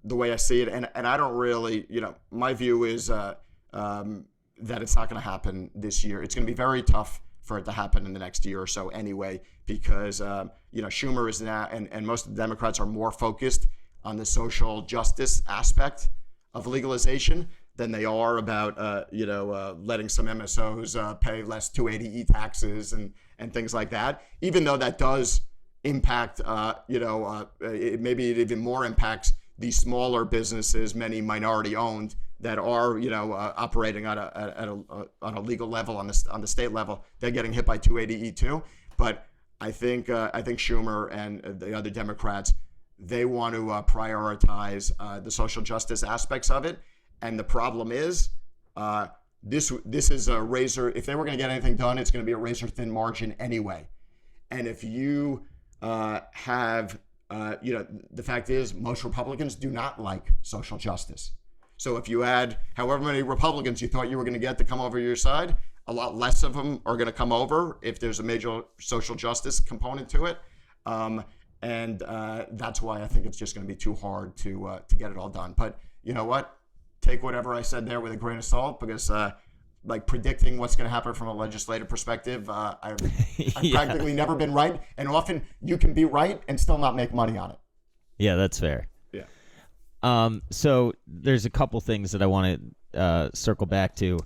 the way I see it. And I don't really, my view is that it's not going to happen this year. It's going to be very tough for it to happen in the next year or so anyway, because Schumer is now, and most of the Democrats are more focused on the social justice aspect of legalization than they are about letting some MSOs pay less 280E taxes and things like that. Even though that does impact, maybe it even more impacts these smaller businesses, many minority owned, that are operating at a legal level on the state level. They're getting hit by 280E too. But I think Schumer and the other Democrats, they want to prioritize the social justice aspects of it. And the problem is, this is a razor. If they were going to get anything done, it's going to be a razor thin margin anyway. And if you have, the fact is, most Republicans do not like social justice. So if you had however many Republicans you thought you were going to get to come over your side, a lot less of them are going to come over if there's a major social justice component to it. And that's why I think it's just going to be too hard to get it all done. But you know what? Take whatever I said there with a grain of salt, because like predicting what's going to happen from a legislative perspective, I've practically never been right. And often you can be right and still not make money on it. Yeah, that's fair. Yeah. So there's a couple things that I want to circle back to.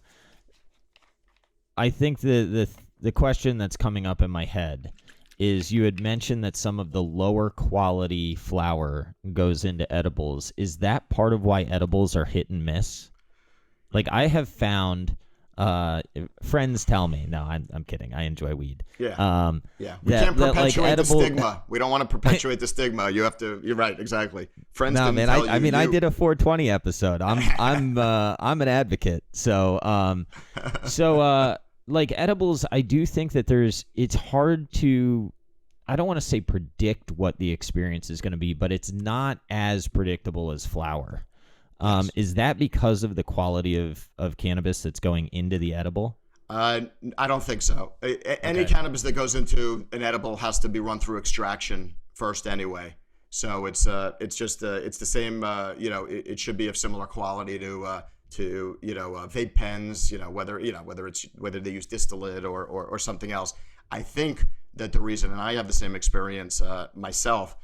I think the question that's coming up in my head is, you had mentioned that some of the lower quality flower goes into edibles. Is that part of why edibles are hit and miss? Like, I have found, friends tell me, no, I'm kidding. I enjoy weed. Yeah. We can't perpetuate the stigma. We don't want to perpetuate the stigma. You're right. Exactly. Friends. No, man. I did a 420 episode. I'm an advocate. So, like edibles, I do think that it's hard to, I don't want to say predict what the experience is going to be, but it's not as predictable as flower. Yes. Is that because of the quality of cannabis that's going into the edible? I don't think so. Any cannabis that goes into an edible has to be run through extraction first anyway. So it's the same, it should be of similar quality to vape pens, whether they use distillate or something else. I think that the reason, and I have the same experience myself,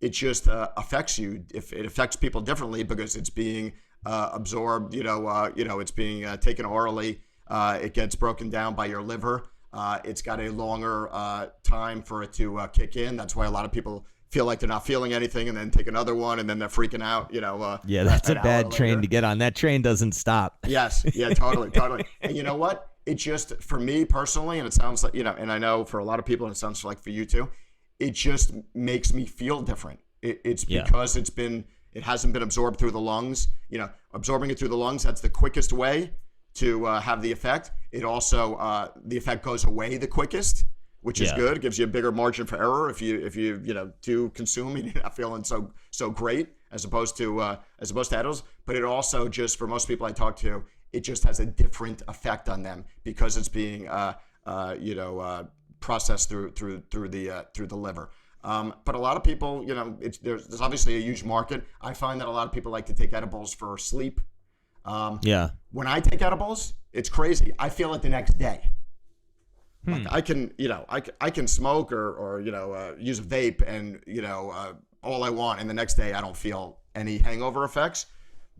it just affects you. If it affects people differently because it's being absorbed, it's being taken orally. It gets broken down by your liver. It's got a longer time for it to kick in. That's why a lot of people feel like they're not feeling anything and then take another one and then they're freaking out, that's a bad train to get on. That train doesn't stop. Yes. Yeah, totally. And you know what? It just, for me personally, and it sounds like, and I know for a lot of people, and it sounds like for you too, it just makes me feel different. It's because it hasn't been absorbed through the lungs. Absorbing it through the lungs, that's the quickest way to have the effect. It also, the effect goes away the quickest, which is good. It gives you a bigger margin for error if you do consume and you're not feeling so great, as opposed to edibles. But it also, just for most people I talk to, it just has a different effect on them because it's being processed through the liver. But a lot of people, there's obviously a huge market. I find that a lot of people like to take edibles for sleep. Yeah. When I take edibles, it's crazy. I feel it the next day. Like I can smoke or use a vape and all I want, and the next day I don't feel any hangover effects.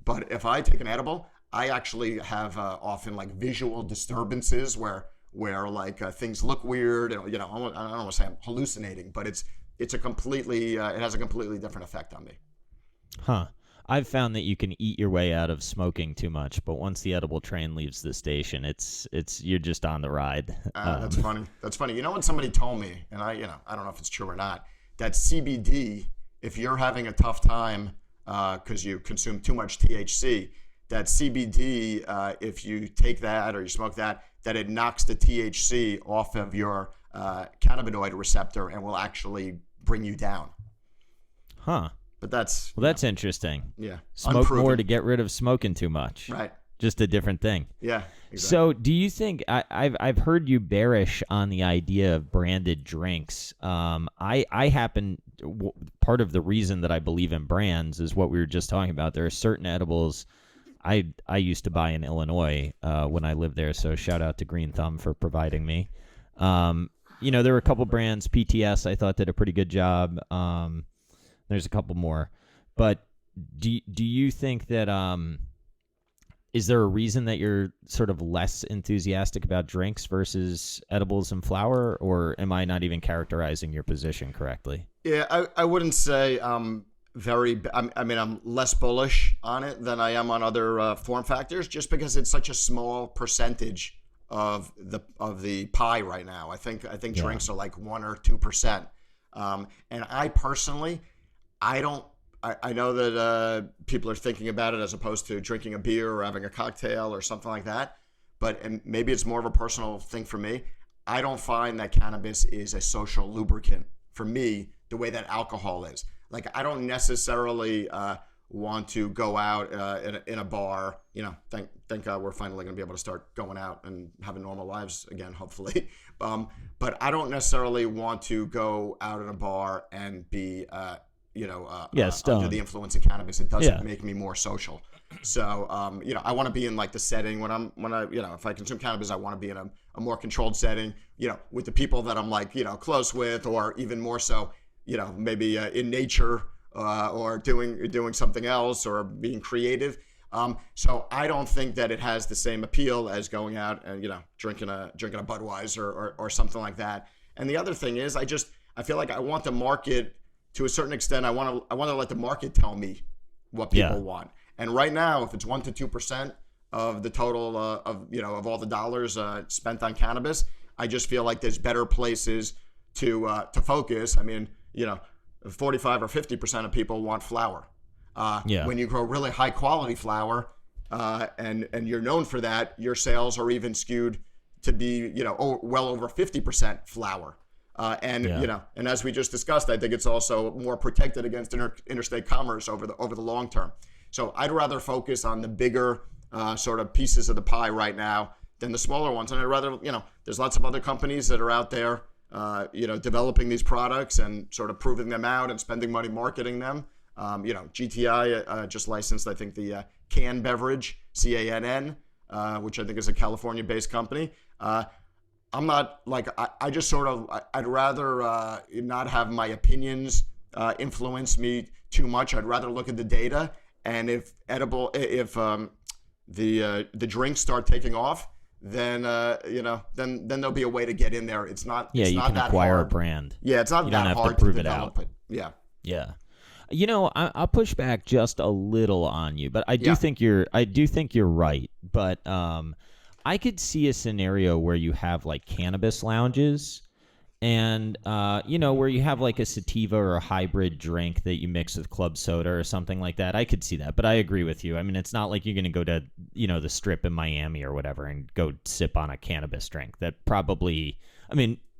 But if I take an edible, I actually have often like visual disturbances where like things look weird. And, I don't want to say I'm hallucinating, but it has a completely different effect on me. Huh. I've found that you can eat your way out of smoking too much, but once the edible train leaves the station, it's you're just on the ride. That's funny. That's funny. You know what somebody told me, and I don't know if it's true or not, that CBD, if you're having a tough time because you consume too much THC, that CBD, if you take that or you smoke that it knocks the THC off of your cannabinoid receptor and will actually bring you down. Huh. But that's interesting. Yeah. Smoke unproven. more to get rid of smoking too much. Right. Just a different thing. Yeah. Exactly. So, do you think I've heard you bearish on the idea of branded drinks? I happen part of the reason that I believe in brands is what we were just talking about. There are certain edibles I used to buy in Illinois when I lived there. So shout out to Green Thumb for providing me. There were a couple brands. PTS I thought did a pretty good job. There's a couple more, but do you think that is there a reason that you're sort of less enthusiastic about drinks versus edibles and flower, or am I not even characterizing your position correctly? Yeah, I wouldn't say I'm less bullish on it than I am on other form factors, just because it's such a small percentage of the pie right now. I think drinks are like 1 or 2%, and I personally. I know that people are thinking about it as opposed to drinking a beer or having a cocktail or something like that, and maybe it's more of a personal thing for me. I don't find that cannabis is a social lubricant for me the way that alcohol is. Like, I don't necessarily want to go out in a bar. Thank God we're finally going to be able to start going out and having normal lives again, hopefully. But I don't necessarily want to go out in a bar and be under the influence of cannabis. It doesn't make me more social. So, I want to be in like the setting if I consume cannabis, I want to be in a more controlled setting, with the people that I'm like, close with, or even more so, maybe in nature, or doing something else or being creative. So I don't think that it has the same appeal as going out and, drinking a Budweiser or something like that. And the other thing is I feel like I want the market. To a certain extent, I want to let the market tell me what people want. And right now, if it's 1 to 2% of the total of all the dollars spent on cannabis, I just feel like there's better places to focus. 45 or 50% of people want flower. When you grow really high quality flower, and you're known for that, your sales are even skewed to be well over 50% flower. And as we just discussed, I think it's also more protected against interstate commerce over the long term. So I'd rather focus on the bigger sort of pieces of the pie right now than the smaller ones. And I'd rather, there's lots of other companies that are out there, developing these products and sort of proving them out and spending money marketing them. GTI just licensed, I think, the Can beverage, CANN, which I think is a California-based company. I'm not like I'd rather not have my opinions influence me too much. I'd rather look at the data, and if the drinks start taking off, then there'll be a way to get in there. It's not you not can that acquire hard. a brand. Yeah, it's not you that don't have hard to prove develop it out. it. Yeah. I'll push back just a little on you, but I do think you're right. But I could see a scenario where you have like cannabis lounges and, where you have like a sativa or a hybrid drink that you mix with club soda or something like that. I could see that, but I agree with you. I mean, it's not like you're going to go to, the Strip in Miami or whatever and go sip on a cannabis drink. That probably,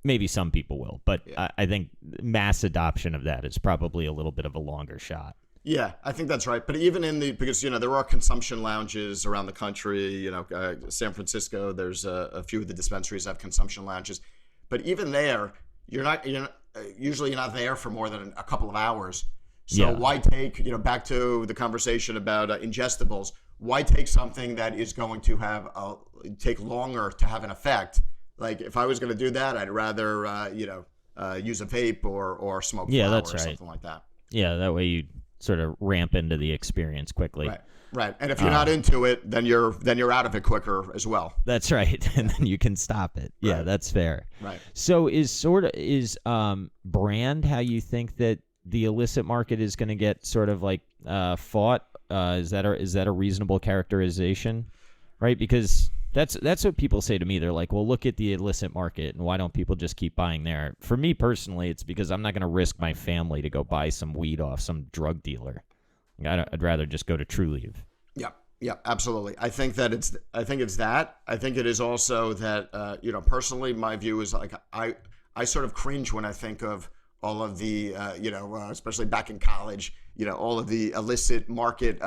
maybe some people will, but I think mass adoption of that is probably a little bit of a longer shot. Yeah, I think that's right. But even because there are consumption lounges around the country. San Francisco, there's a few of the dispensaries have consumption lounges. But even there, you're not usually you're not there for more than a couple of hours. So Yeah. why take, back to the conversation about ingestibles, why take something that is going to take longer to have an effect? Like if I was going to do that, I'd rather, use a vape or smoke Yeah, flower that's or right. something like that. Yeah, that way you sort of ramp into the experience quickly. Right. And if you're not into it, then you're out of it quicker as well. That's right. And then you can stop it. Yeah, Right. that's fair. Right. So is brand how you think that the illicit market is going to get sort of like fought? Is that a reasonable characterization? Right? Because that's what people say to me. They're like, well, look at the illicit market, and why don't people just keep buying there? For me personally, it's because I'm not going to risk my family to go buy some weed off some drug dealer. I'd rather just go to Trulieve. Yeah, absolutely. I think it's that. I think it is also that, personally, my view is like, I sort of cringe when I think of all of the, especially back in college, all of the illicit market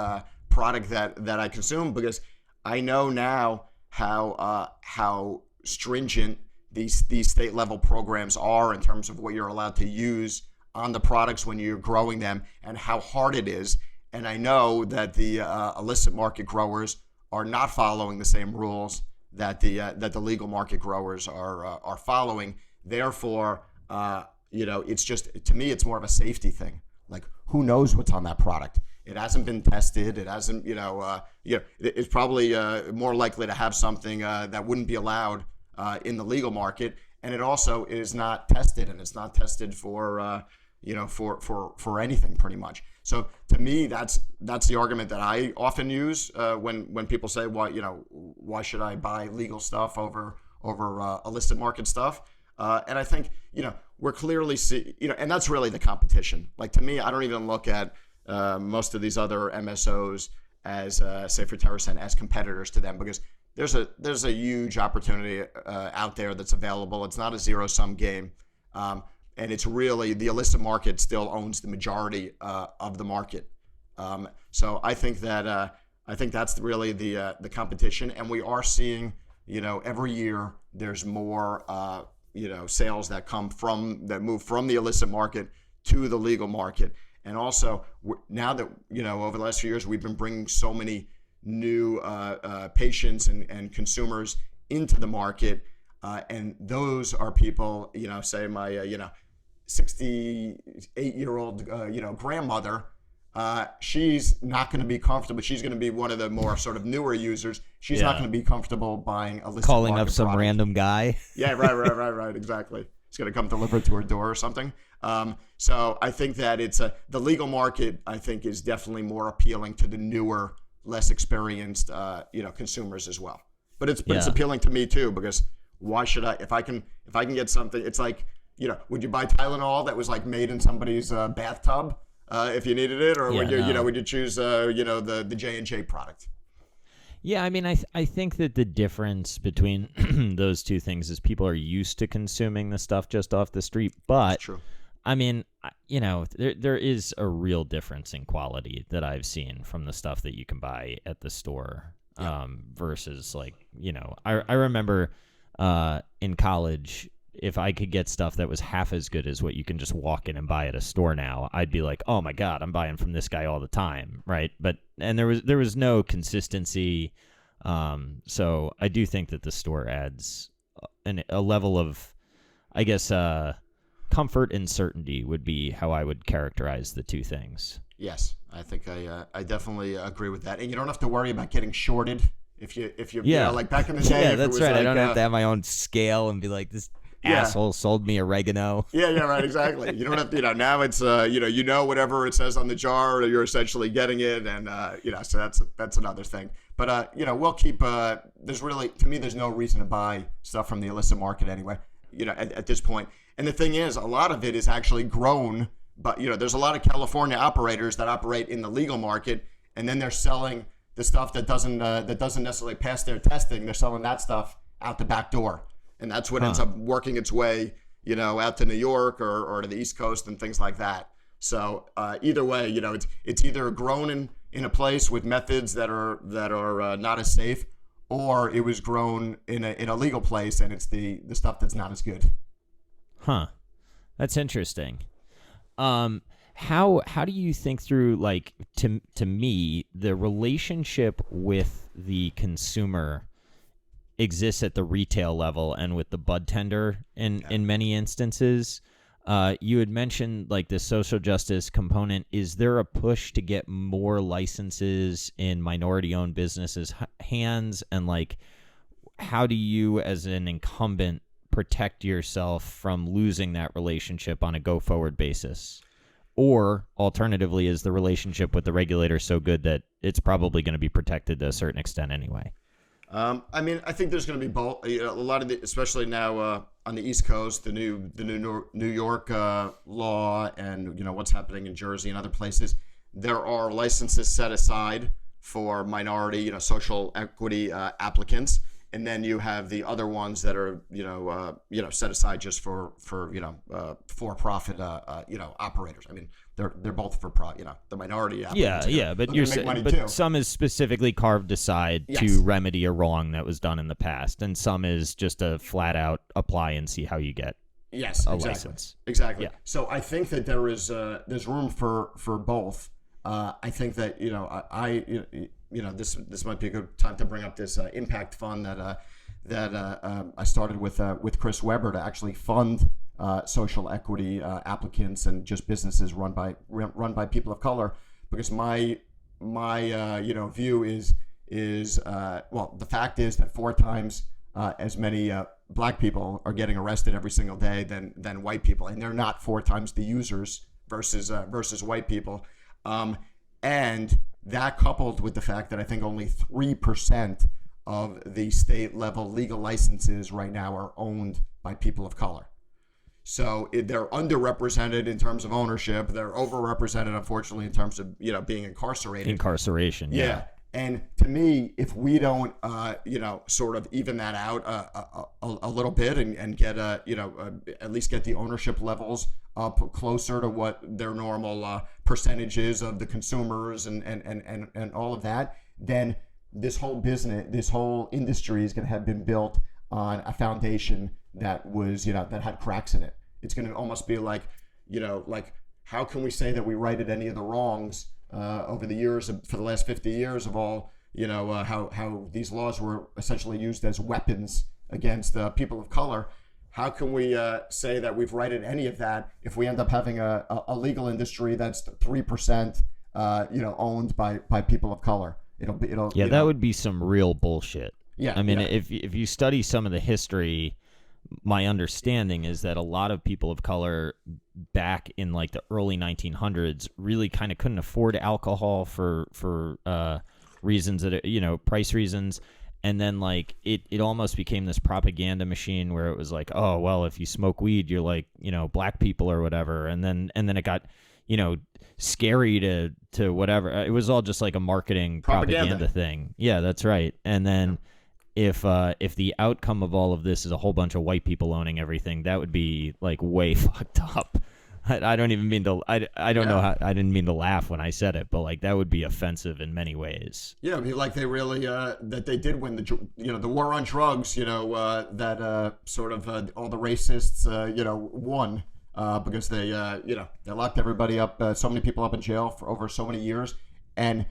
product that I consume, because I know now how stringent these state level programs are in terms of what you're allowed to use on the products when you're growing them, and how hard it is. And I know that the illicit market growers are not following the same rules that the legal market growers are following. Therefore, it's just, to me, it's more of a safety thing. Like, who knows what's on that product? It hasn't been tested. It hasn't, it's probably more likely to have something that wouldn't be allowed in the legal market. And it also is not tested, and it's not tested for anything pretty much. So to me, that's the argument that I often use when people say, why should I buy legal stuff over illicit market stuff? And I think, we're clearly and that's really the competition. Like, to me, I don't even look at most of these other MSOs as, say for TerrAscend, as competitors to them, because there's a huge opportunity out there that's available. It's not a zero-sum game. And it's really, the illicit market still owns the majority of the market. So I think that's really the competition. And we are seeing, every year there's more, sales that move from the illicit market to the legal market. And also now that, over the last few years, we've been bringing so many new patients and consumers into the market. And those are people, say my, 68-year-old, grandmother, she's not going to be comfortable. She's going to be one of the more sort of newer users. She's not going to be comfortable buying a illicit calling market up some product. random guy. Yeah, right, exactly. He's going to come deliver it to her door or something. So I think that the legal market, I think, is definitely more appealing to the newer, less experienced, consumers as well. But it's appealing to me too, because why should I? If I can get something, it's like, would you buy Tylenol that was like made in somebody's bathtub if you needed it, or would you choose the J&J product? Yeah, I mean, I think that the difference between those two things is people are used to consuming the stuff just off the street, but That's true. I mean, there is a real difference in quality that I've seen from the stuff that you can buy at the store versus like, I remember in college, if I could get stuff that was half as good as what you can just walk in and buy at a store now, I'd be like, oh my God, I'm buying from this guy all the time, right? And there was no consistency. So I do think that the store adds a level of, I guess, comfort and certainty would be how I would characterize the two things. Yes, I think I definitely agree with that. And you don't have to worry about getting shorted if you like back in the day. Yeah, that's right. I don't have to have my own scale and be like, this asshole sold me oregano. Yeah, right, exactly. You don't have to, now it's, whatever it says on the jar, you're essentially getting it. And, so that's another thing. But, we'll keep, there's really, to me, there's no reason to buy stuff from the illicit market anyway, at this point. And the thing is, a lot of it is actually grown, but, there's a lot of California operators that operate in the legal market, and then they're selling the stuff that doesn't necessarily pass their testing. They're selling that stuff out the back door. And that's what ends up working its way, out to New York or to the East Coast and things like that. So either way, it's either grown in a place with methods that are not as safe, or it was grown in a legal place and it's the stuff that's not as good. Huh. That's interesting. How do you think through, like, to me, the relationship with the consumer exists at the retail level and with the bud tender in many instances. You had mentioned like the social justice component. Is there a push to get more licenses in minority-owned businesses' hands? And like, how do you, as an incumbent, protect yourself from losing that relationship on a go-forward basis? Or alternatively, is the relationship with the regulator so good that it's probably going to be protected to a certain extent anyway? I mean, I think there's going to be both. You know, a lot of the, especially now on the East Coast, the new New York law, and you know what's happening in Jersey and other places. There are licenses set aside for minority, you know, social equity applicants, and then you have the other ones that are, set aside just for for-profit, operators. I mean, they're both the minority applicants. Yeah, but you're saying, but some is specifically carved aside to remedy a wrong that was done in the past, and some is just a flat out apply and see how you get license. Exactly. Yeah. So I think that there's room for both. I think that this might be a good time to bring up this impact fund that I started with Chris Weber to actually fund social equity applicants and just businesses run by people of color, because my view is the fact is that 4 times as many black people are getting arrested every single day than white people, and they're not 4 times the users versus white people. And that, coupled with the fact that I think only 3% of the state level legal licenses right now are owned by people of color. So they're underrepresented in terms of ownership. They're overrepresented, unfortunately, in terms of being incarcerated. Incarceration, yeah. And to me, if we don't, sort of even that out a little bit and get at least get the ownership levels up closer to what their normal percentages of the consumers and all of that, then this whole business, this whole industry is going to have been built on a foundation that was, that had cracks in it. It's going to almost be like, how can we say that we righted any of the wrongs over the years, for the last 50 years of all, how these laws were essentially used as weapons against people of color? How can we say that we've righted any of that if we end up having a legal industry that's 3%, owned by people of color? That would be some real bullshit. Yeah. I mean, if you study some of the history, my understanding is that a lot of people of color back in like the early 1900s really kind of couldn't afford alcohol for reasons that, price reasons. And then like it almost became this propaganda machine where it was like, oh, well, if you smoke weed, you're like, black people or whatever. And then it got, scary to whatever. It was all just like a marketing propaganda thing. Yeah, that's right. And then if the outcome of all of this is a whole bunch of white people owning everything, that would be like way fucked up. I don't even mean to. I don't know how. I didn't mean to laugh when I said it, but like that would be offensive in many ways. Yeah, I mean, like they really that they did win the war on drugs. That sort of all the racists won because they locked everybody up, so many people up in jail for over so many years, and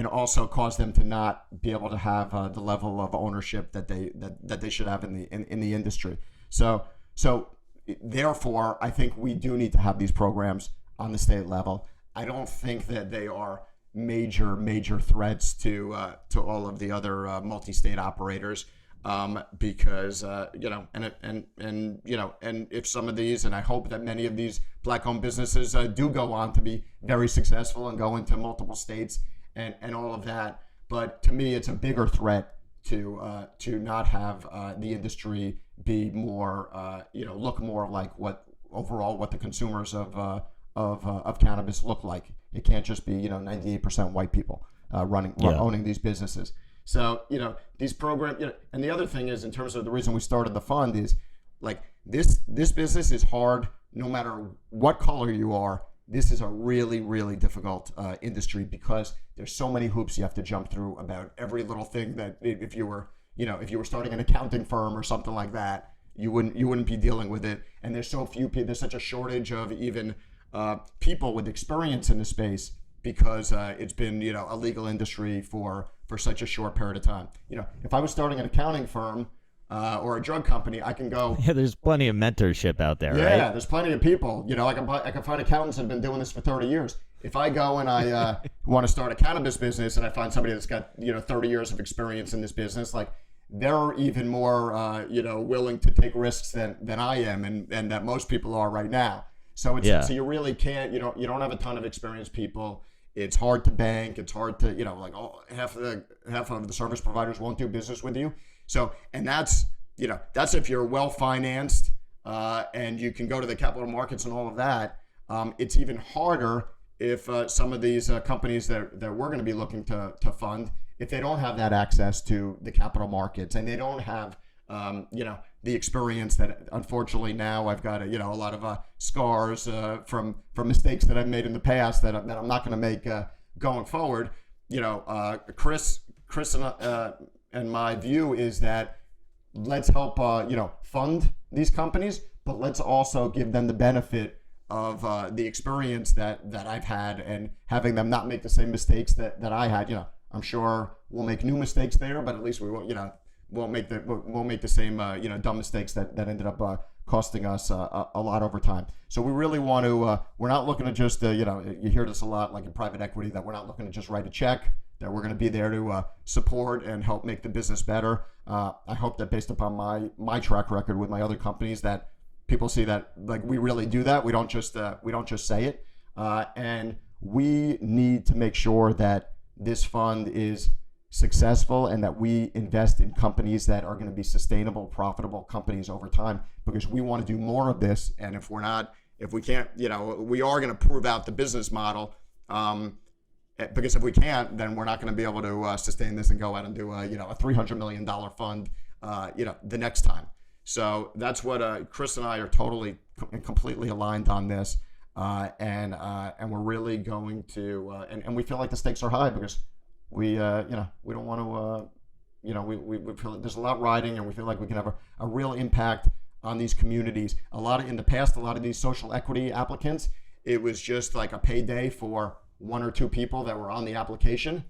also caused them to not be able to have the level of ownership that they should have in the industry. So therefore, I think we do need to have these programs on the state level. I don't think that they are major threats to all of the other multi-state operators, because and if some of these, and I hope that many of these black-owned businesses do go on to be very successful and go into multiple states and all of that. But to me, it's a bigger threat to not have the industry be more, look more like what the consumers of cannabis look like. It can't just be 98% white people owning these businesses. So these programs, and the other thing is, in terms of the reason we started the fund, is like this business is hard no matter what color you are. This is a really difficult industry because there's so many hoops you have to jump through about every little thing that if you were starting an accounting firm or something like that, you wouldn't be dealing with it. And there's so few people. There's such a shortage of even people with experience in the space because it's been a legal industry for such a short period of time. If I was starting an accounting firm or a drug company, I can go. Yeah, there's plenty of mentorship out there, yeah, right? There's plenty of people. I can find accountants that have been doing this for 30 years. If I go and I want to start a cannabis business and I find somebody that's got 30 years of experience in this business, like they're even more willing to take risks than I am and that most people are right now. So so you really can't you don't have a ton of experienced people. It's hard to bank. It's hard to half of the service providers won't do business with you. So and that's if you're well financed and you can go to the capital markets and all of that. It's even harder if some of these companies that we're going to be looking to fund, if they don't have that access to the capital markets and they don't have the experience that unfortunately now I've got a lot of scars from mistakes that I've made in the past that I'm not going to make going forward. Chris and my view is that let's help fund these companies, but let's also give them the benefit of the experience that I've had and having them not make the same mistakes that I had. I'm sure we'll make new mistakes there, but at least we won't make the same dumb mistakes that ended up costing us a lot over time. So we really want to. We're not looking to just you hear this a lot like in private equity, that we're not looking to just write a check. That we're going to be there to support and help make the business better. I hope that based upon my track record with my other companies, that people see that like we really do that. We don't just say it. And we need to make sure that this fund is successful and that we invest in companies that are going to be sustainable, profitable companies over time, because we want to do more of this. And if we can't, we are going to prove out the business model. Because if we can't, then we're not going to be able to sustain this and go out and do a $300 million fund, the next time. So that's what Chris and I are totally and completely aligned on this, and we're really going to, and we feel like the stakes are high because we don't want to, we feel like there's a lot riding, and we feel like we can have a real impact on these communities. In the past, a lot of these social equity applicants, it was just like a payday for one or two people that were on the application.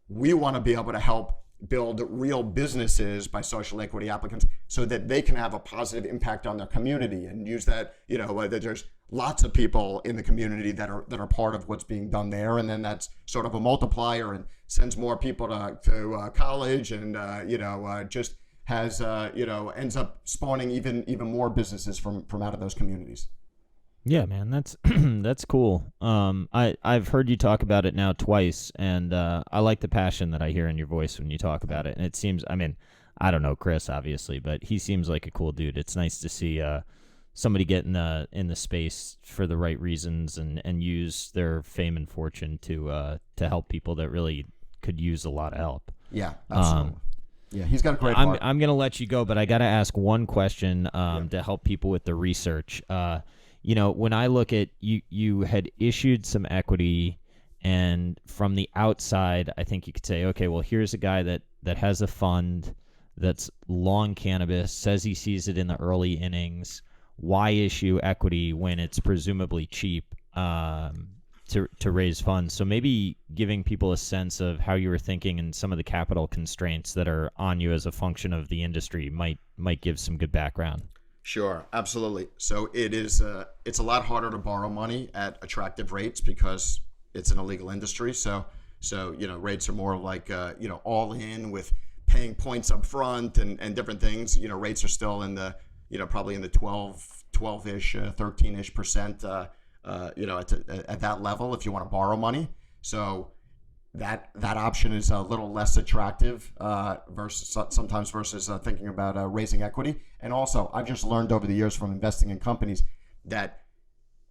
We want to be able to help build real businesses by social equity applicants so that they can have a positive impact on their community and use that, that there's lots of people in the community that are part of what's being done there. And then that's sort of a multiplier and sends more people to college and, just has, ends up spawning even more businesses from out of those communities. Yeah, man, that's that's cool. I've heard you talk about it now twice, and I like the passion that I hear in your voice when you talk about it. And it seems, I don't know Chris obviously, but he seems like a cool dude. It's nice to see somebody get in the space for the right reasons and use their fame and fortune to help people that really could use a lot of help. Yeah, absolutely. Yeah, he's got a great heart. I'm gonna let you go, but I got to ask one question to help people with the research. When I look at you had issued some equity, and from the outside, I think you could say, okay, well, here's a guy that has a fund that's long cannabis, says he sees it in the early innings. Why issue equity when it's presumably cheap to raise funds? So maybe giving people a sense of how you were thinking and some of the capital constraints that are on you as a function of the industry might give some good background. Sure, absolutely. So it's a lot harder to borrow money at attractive rates because it's an illegal industry. So rates are more like all in with paying points up front and different things. Rates are still in the probably in the 12-ish, 13-ish percent. At that level if you want to borrow money. So that option is a little less attractive versus thinking about raising equity. And also, I've just learned over the years from investing in companies that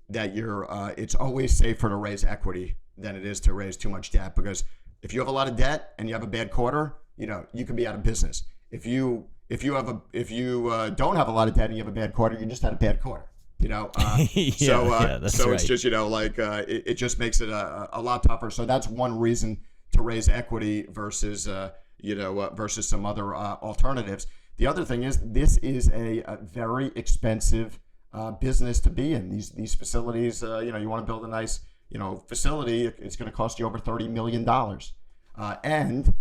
it's always safer to raise equity than it is to raise too much debt, because if you have a lot of debt and you have a bad quarter, you can be out of business. If you don't have a lot of debt and you have a bad quarter, you just had a bad quarter. So right. It's just it just makes it a lot tougher. So that's one reason to raise equity versus some other alternatives. The other thing is this is a very expensive business to be in. These facilities, you want to build a nice, facility, it's going to cost you over $30 million. And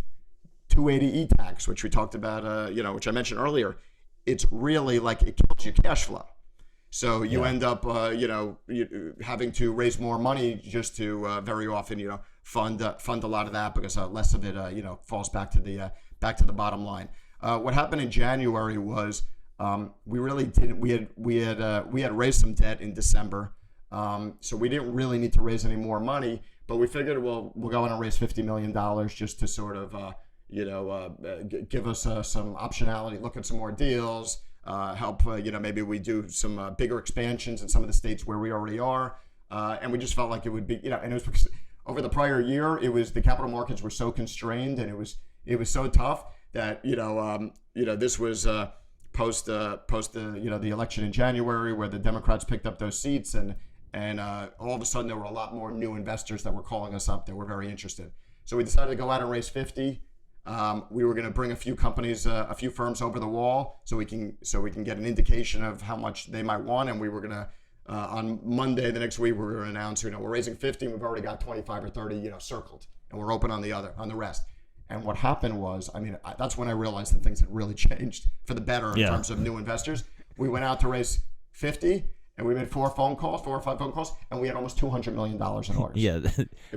280E tax, which we talked about, which I mentioned earlier, it's really like it kills your cash flow. So you end up, having to raise more money just to very often, fund a lot of that, because less of it, falls back to the bottom line. What happened in January was we really didn't. We had raised some debt in December, so we didn't really need to raise any more money. But we figured we'll go in and raise $50 million just to sort of give us some optionality, look at some more deals, help maybe we do some bigger expansions in some of the states where we already are, and we just felt like it would be and it was because over the prior year the capital markets were so constrained, and it was so tough that this was post the election in January, where the Democrats picked up those seats, and all of a sudden there were a lot more new investors that were calling us up that were very interested. So we decided to go out and raise 50. We were going to bring a few companies, a few firms over the wall, so we can get an indication of how much they might want, and we were going to on Monday the next week we were going to announce we're raising 50, and we've already got 25 or 30 circled, and we're open on the rest. And what happened was, that's when I realized that things had really changed for the better in terms of new investors. We went out to raise 50, and we made 4 or 5 phone calls, and we had almost $200 million in orders. Yeah,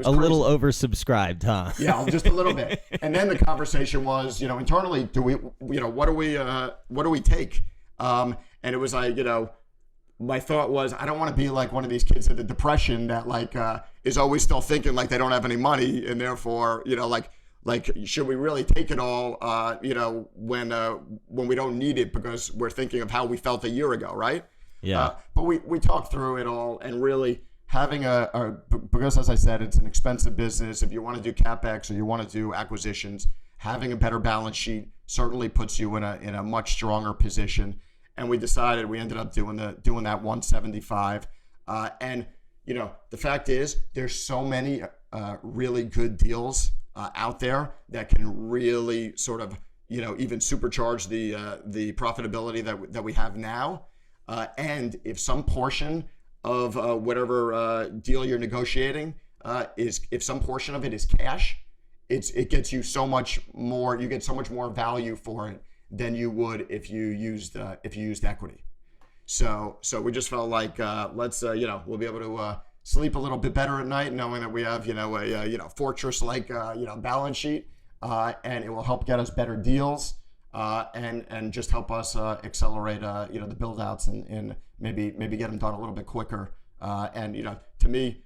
a little oversubscribed, huh? Yeah, just a little bit. And then the conversation was, internally, what do we take? And it was like, my thought was, I don't want to be like one of these kids at the Depression that is always still thinking like they don't have any money, and therefore, should we really take it all, when we don't need it because we're thinking of how we felt a year ago, right? Yeah. But we talked through it all, and really having because as I said, it's an expensive business. If you want to do CapEx or you want to do acquisitions, having a better balance sheet certainly puts you in a much stronger position. And we ended up doing that 175. And the fact is, there's so many really good deals out there that can really sort of even supercharge the profitability that we have now. And if some portion of whatever deal you're negotiating if some portion of it is cash, it gets you so much more. You get so much more value for it than you would if you used equity. So we just felt like let's we'll be able to sleep a little bit better at night knowing that we have a fortress like balance sheet, and it will help get us better deals. And just help us accelerate the build outs and maybe get them done a little bit quicker. And to me,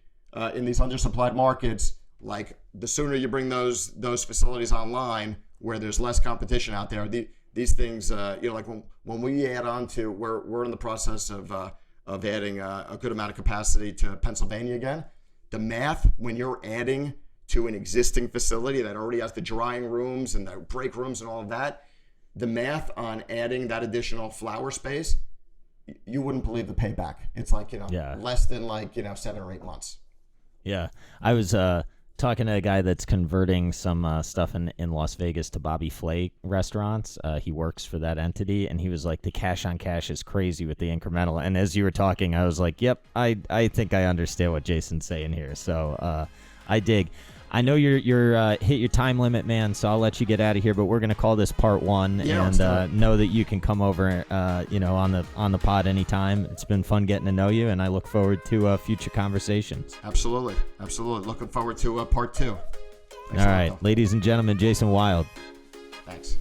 in these undersupplied markets, like the sooner you bring those facilities online where there's less competition out there, these things like when we add on to we're in the process of adding a good amount of capacity to Pennsylvania again. The math when you're adding to an existing facility that already has the drying rooms and the break rooms and all of that, the math on adding that additional flower space, you wouldn't believe the payback. It's like, less than 7 or 8 months. Yeah. I was talking to a guy that's converting some stuff in Las Vegas to Bobby Flay restaurants. He works for that entity, and he was like, the cash on cash is crazy with the incremental. And as you were talking, I was like, yep, I think I understand what Jason's saying here. So I dig. I know you're hit your time limit, man, so I'll let you get out of here. But we're gonna call this part 1, and know that you can come over, on the pod anytime. It's been fun getting to know you, and I look forward to future conversations. Absolutely. Looking forward to part 2. Thanks. All right, ladies and gentlemen, Jason Wild. Thanks.